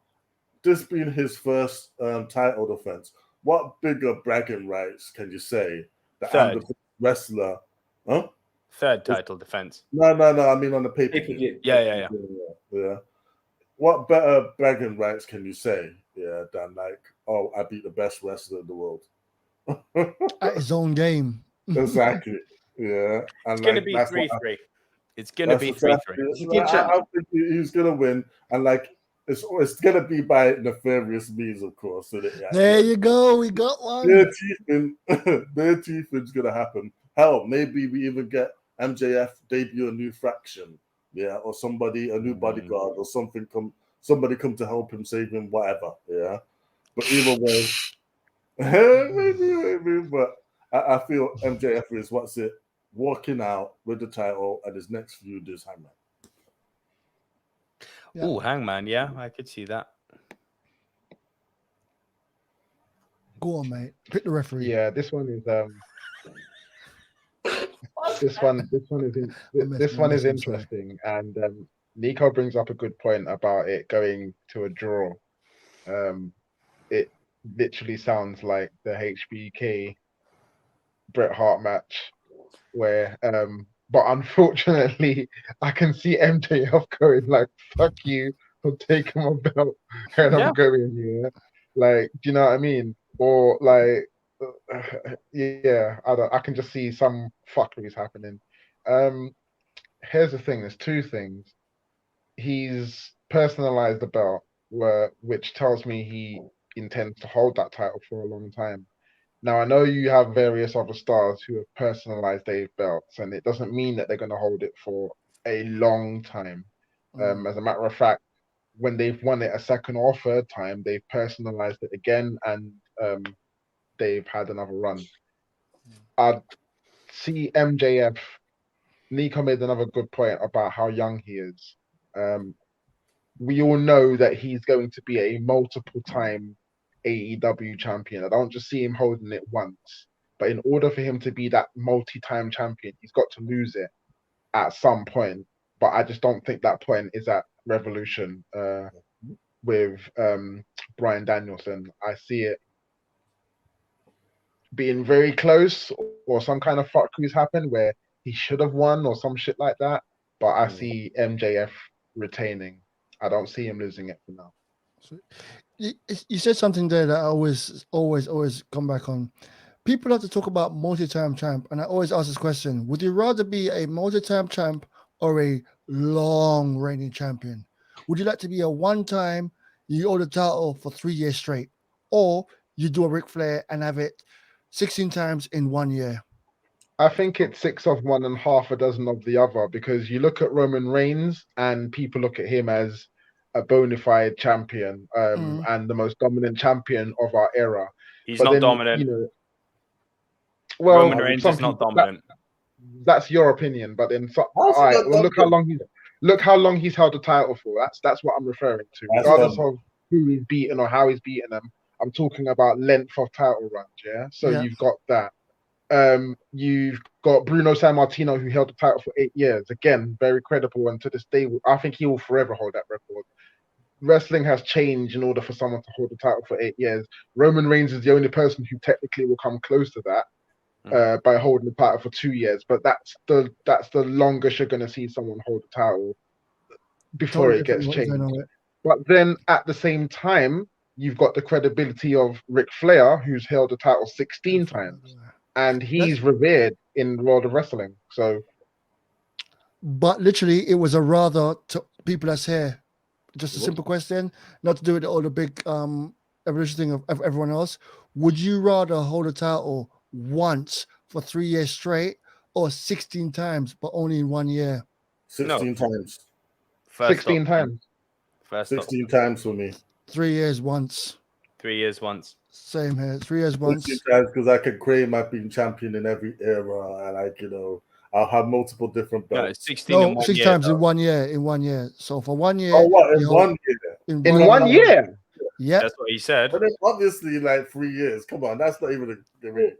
E: this being his first title defense, what bigger bragging rights can you say that I'm the wrestler? Huh?
B: Third title defense.
E: No. I mean on the pay-per-view.
B: Yeah.
E: What better bragging rights can you say? Yeah, than like, oh, I beat the best wrestler in the world.
C: At his own game.
E: Exactly. Yeah. And
B: it's going to be 3-3. It's going to be 3-3.
E: I think he's going to win. And like, it's going to be by nefarious means, of course. So that,
C: there you go. We got one.
E: Their teething's going to happen. Hell, maybe we even get MJF debut a new faction. Yeah. Or somebody, a new bodyguard or something somebody come to help him, save him, whatever. Yeah. But either way, maybe, but I feel MJF is walking out with the title, and his next feud is Hangman.
B: Oh, Hangman, yeah, I could see that.
C: Go on, mate. Pick the referee.
D: Yeah, this one is this one is interesting, and Nico brings up a good point about it going to a draw. It literally sounds like the HBK Bret Hart match, where but unfortunately I can see MJF going like, fuck you, I'm taking my belt and I'm going here. Like, do you know what I mean? Or like I can just see some fuckeries happening. Here's the thing, there's two things. He's personalized the belt, which tells me he intends to hold that title for a long time. Now, I know you have various other stars who have personalized their belts, and it doesn't mean that they're going to hold it for a long time. As a matter of fact, when they've won it a second or third time, they've personalized it again, and they've had another run. I'd see MJF. Nico made another good point about how young he is. We all know that he's going to be a multiple-time AEW champion. I don't just see him holding it once, but in order for him to be that multi-time champion, he's got to lose it at some point. But I just don't think that point is at Revolution with Bryan Danielson. I see it being very close, or some kind of fuckeries happen where he should have won or some shit like that. But I see MJF retaining. I don't see him losing it for now.
C: You said something there that I always come back on. People have to talk about multi-time champ, and I always ask this question: would you rather be a multi-time champ or a long reigning champion? Would you like to be a one-time, you hold the title for 3 years straight, or you do a Ric Flair and have it 16 times in 1 year?
D: I think it's 6 of one and half a dozen of the other, because you look at Roman Reigns and people look at him as a bona fide champion and the most dominant champion of our era.
B: He's not dominant.
D: You know, well,
B: Roman Reigns is not dominant.
D: that's your opinion. But then, all
E: How's
D: right,
E: that
D: well,
E: done?
D: look how long he's held the title for. That's what I'm referring to.
E: That's
D: Regardless
E: done.
D: of who he's beaten or how he's beaten them, I'm talking about length of title runs. Yeah. So
C: Yeah.
D: you've got that. You've got Bruno Sammartino, who held the title for 8 years. Again, very credible, and to this day, I think he will forever hold that record. Wrestling has changed in order for someone to hold the title for 8 years. Roman Reigns is the only person who technically will come close to that by holding the title for 2 years. But that's the longest you're going to see someone hold the title before
C: Totally
D: it gets
C: different what you're
D: changed.
C: doing with it.
D: But then at the same time, you've got the credibility of Ric Flair, who's held the title 16 times. And he's revered in the world of wrestling. So,
C: but literally, it was a rather to people that's here. Just a simple question, not to do with all the big evolution thing of everyone else. Would you rather hold a title once for 3 years straight, or 16 times but only in 1 year?
E: 16 times.
D: 16 times.
E: 16 times for me.
C: 3 years once.
B: 3 years once.
C: Same here. 3 years once.
E: 16 times because I can claim I've been champion in every era, and I'll have multiple different
B: No,
E: belts.
B: 16 in 1
C: 6
B: year.
C: times in 1 year. In 1 year. So for 1 year.
E: Oh, what? In 1 year?
D: In 1 year?
C: Yeah.
B: That's what he said.
E: But then obviously, like 3 years. Come on, that's not even a rate.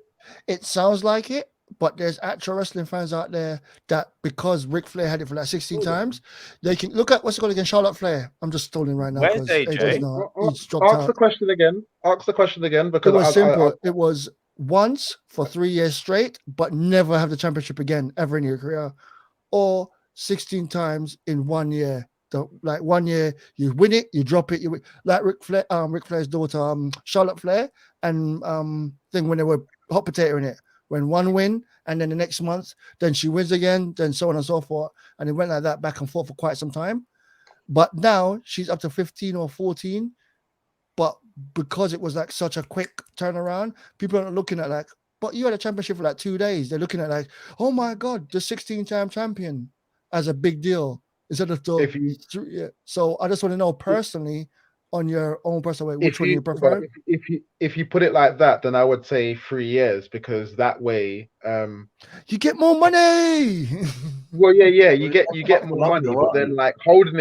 C: It sounds like it, but there's actual wrestling fans out there that because Ric Flair had it for like 16 times, they can look at what's it called again, Charlotte Flair. I'm just stalling right now
B: Where's
C: because
B: AJ?
C: AJ's not. He's dropped
D: Ask
C: out.
D: the question again. Ask the question again because
C: it was simple. It was once for 3 years straight, but never have the championship again ever in your career, or 16 times in 1 year. Like 1 year, you win it, you drop it, you win. Like Ric Flair's daughter, Charlotte Flair, and thing when they were hot potato in it. When one win, and then the next month, then she wins again, then so on and so forth, and it went like that back and forth for quite some time. But now she's up to 15 or 14. But because it was like such a quick turnaround, people are looking at like, but you had a championship for like 2 days. They're looking at like, oh my God, the 16-time champion as a big deal instead of the. So I just want to know personally, on your own personal way, which one you prefer?
D: If you put it like that, then I would say 3 years because that way
C: you get more money.
D: Well, yeah, you get more money, but then like holding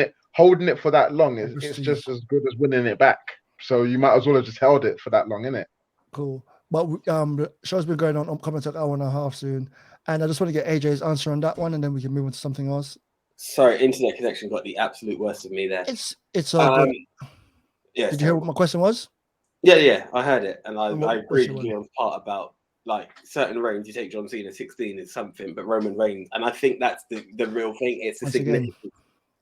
D: it for that long it's just as good as winning it back. So you might as well have just held it for that long, innit?
C: Cool. But the show's been going on coming to an hour and a half soon, and I just want to get AJ's answer on that one, and then we can move on to something else.
A: Sorry, internet connection got the absolute worst of me there.
C: It's all good.
A: Yeah.
C: Did you hear what my question was?
A: Yeah, I heard it, and I agreed with you on the part about like certain reigns. You take John Cena, 16 is something, but Roman Reigns, and I think that's the real thing. It's a significance.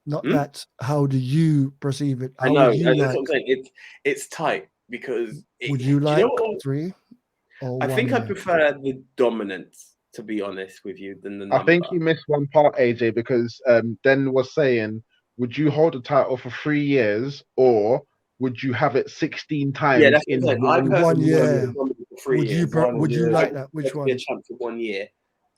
C: Not that. How do you perceive it? How
A: I know.
C: Would you
A: That's what I'm saying. It's tight because.
C: Would you like 3?
A: I think I prefer the dominance, to be honest with you, than the number.
D: I think you missed one part, AJ, because Den was saying, would you hold the title for 3 years or would you have it 16 times in
C: 1 year?
A: Would
C: you like that? Which one?
A: Be a champ for 1 year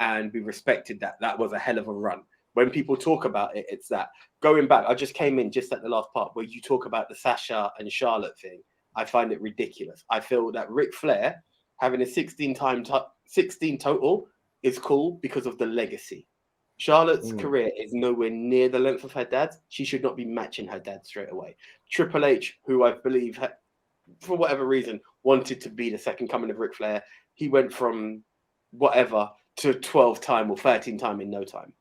A: and be respected that was a hell of a run. When people talk about it, it's that. Going back, I just came in just at the last part where you talk about the Sasha and Charlotte thing. I find it ridiculous. I feel that Ric Flair having a 16 total is cool because of the legacy. Charlotte's career is nowhere near the length of her dad's. She should not be matching her dad straight away. Triple H, who I believe, for whatever reason, wanted to be the second coming of Ric Flair, he went from whatever to 12-time or 13-time in no time.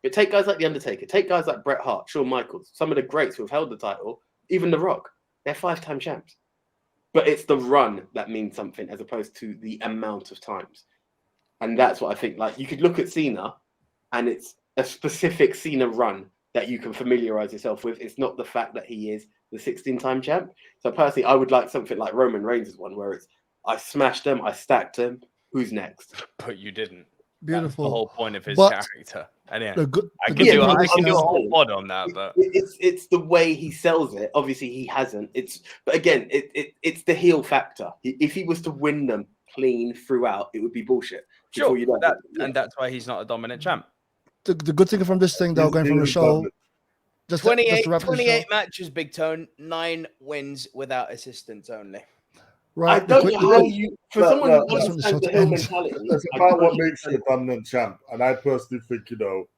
A: But take guys like The Undertaker, take guys like Bret Hart, Shawn Michaels, some of the greats who have held the title, even The Rock, they're 5-time champs. But it's the run that means something as opposed to the amount of times. And that's what I think. Like, you could look at Cena and it's a specific Cena run that you can familiarize yourself with. It's not the fact that he is the 16-time champ. So personally, I would like something like Roman Reigns' one where it's, I smashed them, I stacked them, who's next?
B: But you didn't.
C: Beautiful.
B: That's the whole point of his character. And yeah, I can do a whole pod on that, but
A: it's the way he sells it. Obviously, he hasn't. But again, it's the heel factor. If he was to win them clean throughout, it would be bullshit.
B: Sure, and that's why he's not a dominant champ.
C: The good thing from this thing, though, going from the show, just
B: 28 matches, Big Tone, 9 wins without assistance only.
C: right?
A: I don't know how
E: Quickly.
A: you, for
E: No,
A: someone
E: no,
A: who
E: no.
A: understands the heel mentality.
E: It's
A: I
E: about what
A: don't
E: makes you a dominant champ. And I personally think,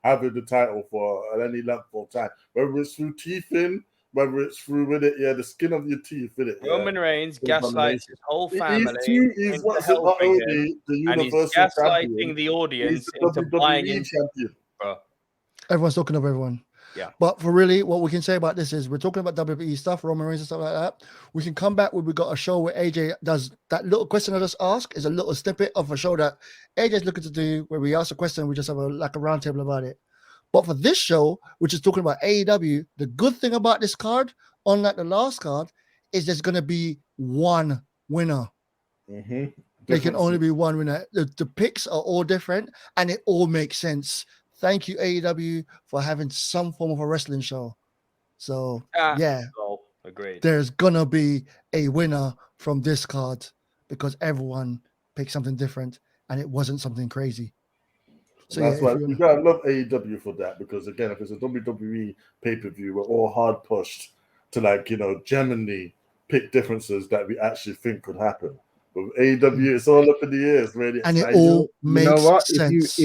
E: having the title for any length of time, whether it's through teeth in, whether it's through with it, the skin of your teeth in it.
B: Roman Reigns gaslights his whole family
E: He's
B: into
E: what's it, not
B: helping him,
E: only the
B: and he's
E: Universal
B: gaslighting
E: Champion,
B: the
E: he's
B: audience
E: the
B: into buying
E: WWE
B: into
E: Champion.
B: bro.
C: Everyone's talking of everyone.
B: Yeah.
C: But for really, what we can say about this is we're talking about WWE stuff, Roman Reigns and stuff like that. We can come back when we got a show where AJ does that little question I just asked is a little snippet of a show that AJ's looking to do where we ask a question and we just have a roundtable about it. But for this show, which is talking about AEW, the good thing about this card, unlike the last card, is there's going to be one winner.
E: Mm-hmm.
C: There can only be one winner. The picks are all different and it all makes sense. Thank you, AEW, for having some form of a wrestling show. So, yeah,
B: agreed.
C: there's going to be a winner from this card because everyone picked something different and it wasn't something crazy. So
E: that's
C: yeah,
E: why you gotta love AEW for that, because again, if it's a WWE pay-per-view, we're all hard pushed to genuinely pick differences that we actually think could happen. But with AEW, it's all up in the air. It's really exciting.
C: And it all makes
D: you know what?
C: sense.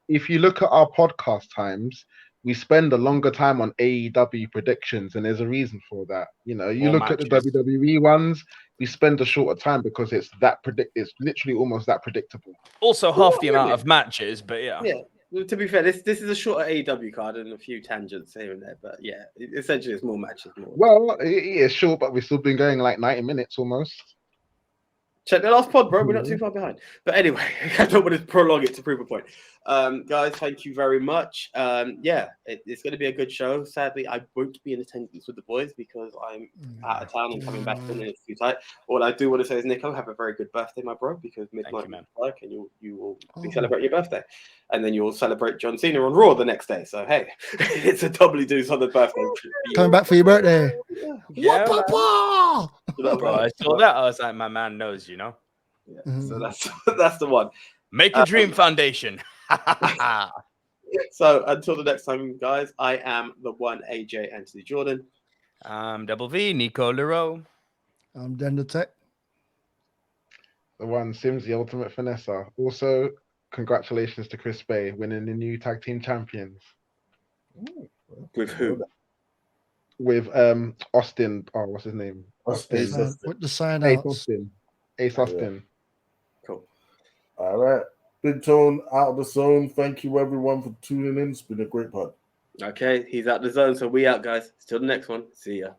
D: If you look at our podcast times, we spend a longer time on AEW predictions, and there's a reason for that. You
B: More
D: look at the
B: matches.
D: WWE ones, we spend a shorter time because it's it's literally almost that predictable.
B: Also, half the amount of matches, but yeah.
A: Well, to be fair, this is a shorter AEW card and a few tangents here and there, but yeah, essentially it's more matches.
D: Well, yeah, sure, but we've still been going like 90 minutes almost.
A: Check the last pod, bro. We're not too far behind. But anyway, I don't want to prolong it to prove a point. Guys, thank you very much. It's going to be a good show. Sadly, I won't be in attendance with the boys because I'm out of town and coming back in, and it's too tight. All I do want to say is, Nico, have a very good birthday, my bro, because midnight is work and you will be celebrating your birthday. And then you'll celebrate John Cena on Raw the next day. So, hey, it's a doubly deuce on the birthday.
C: Coming back for your birthday.
B: Yeah,
C: Papa!
B: Bro, I saw that. I was like, my man knows,
A: Yeah, so that's the one.
B: Make a Dream Foundation.
A: So until the next time, guys, I am the one AJ Anthony Jordan.
B: I'm Double V, Nico Leroux.
C: I'm Dan the Tech.
D: The one Simzy Ultimate Finessa. Also, congratulations to Chris Bay winning the new tag team champions.
A: With who?
D: With Austin. Oh, what's his name?
E: Austin.
C: With the sign
D: Ace
C: outs.
D: Austin. Ace Austin.
A: Cool.
E: All right. Big Tone out of the zone. Thank you everyone for tuning in. It's been a great pod.
A: Okay, he's out the zone, so we out, guys. Till the next one. See ya.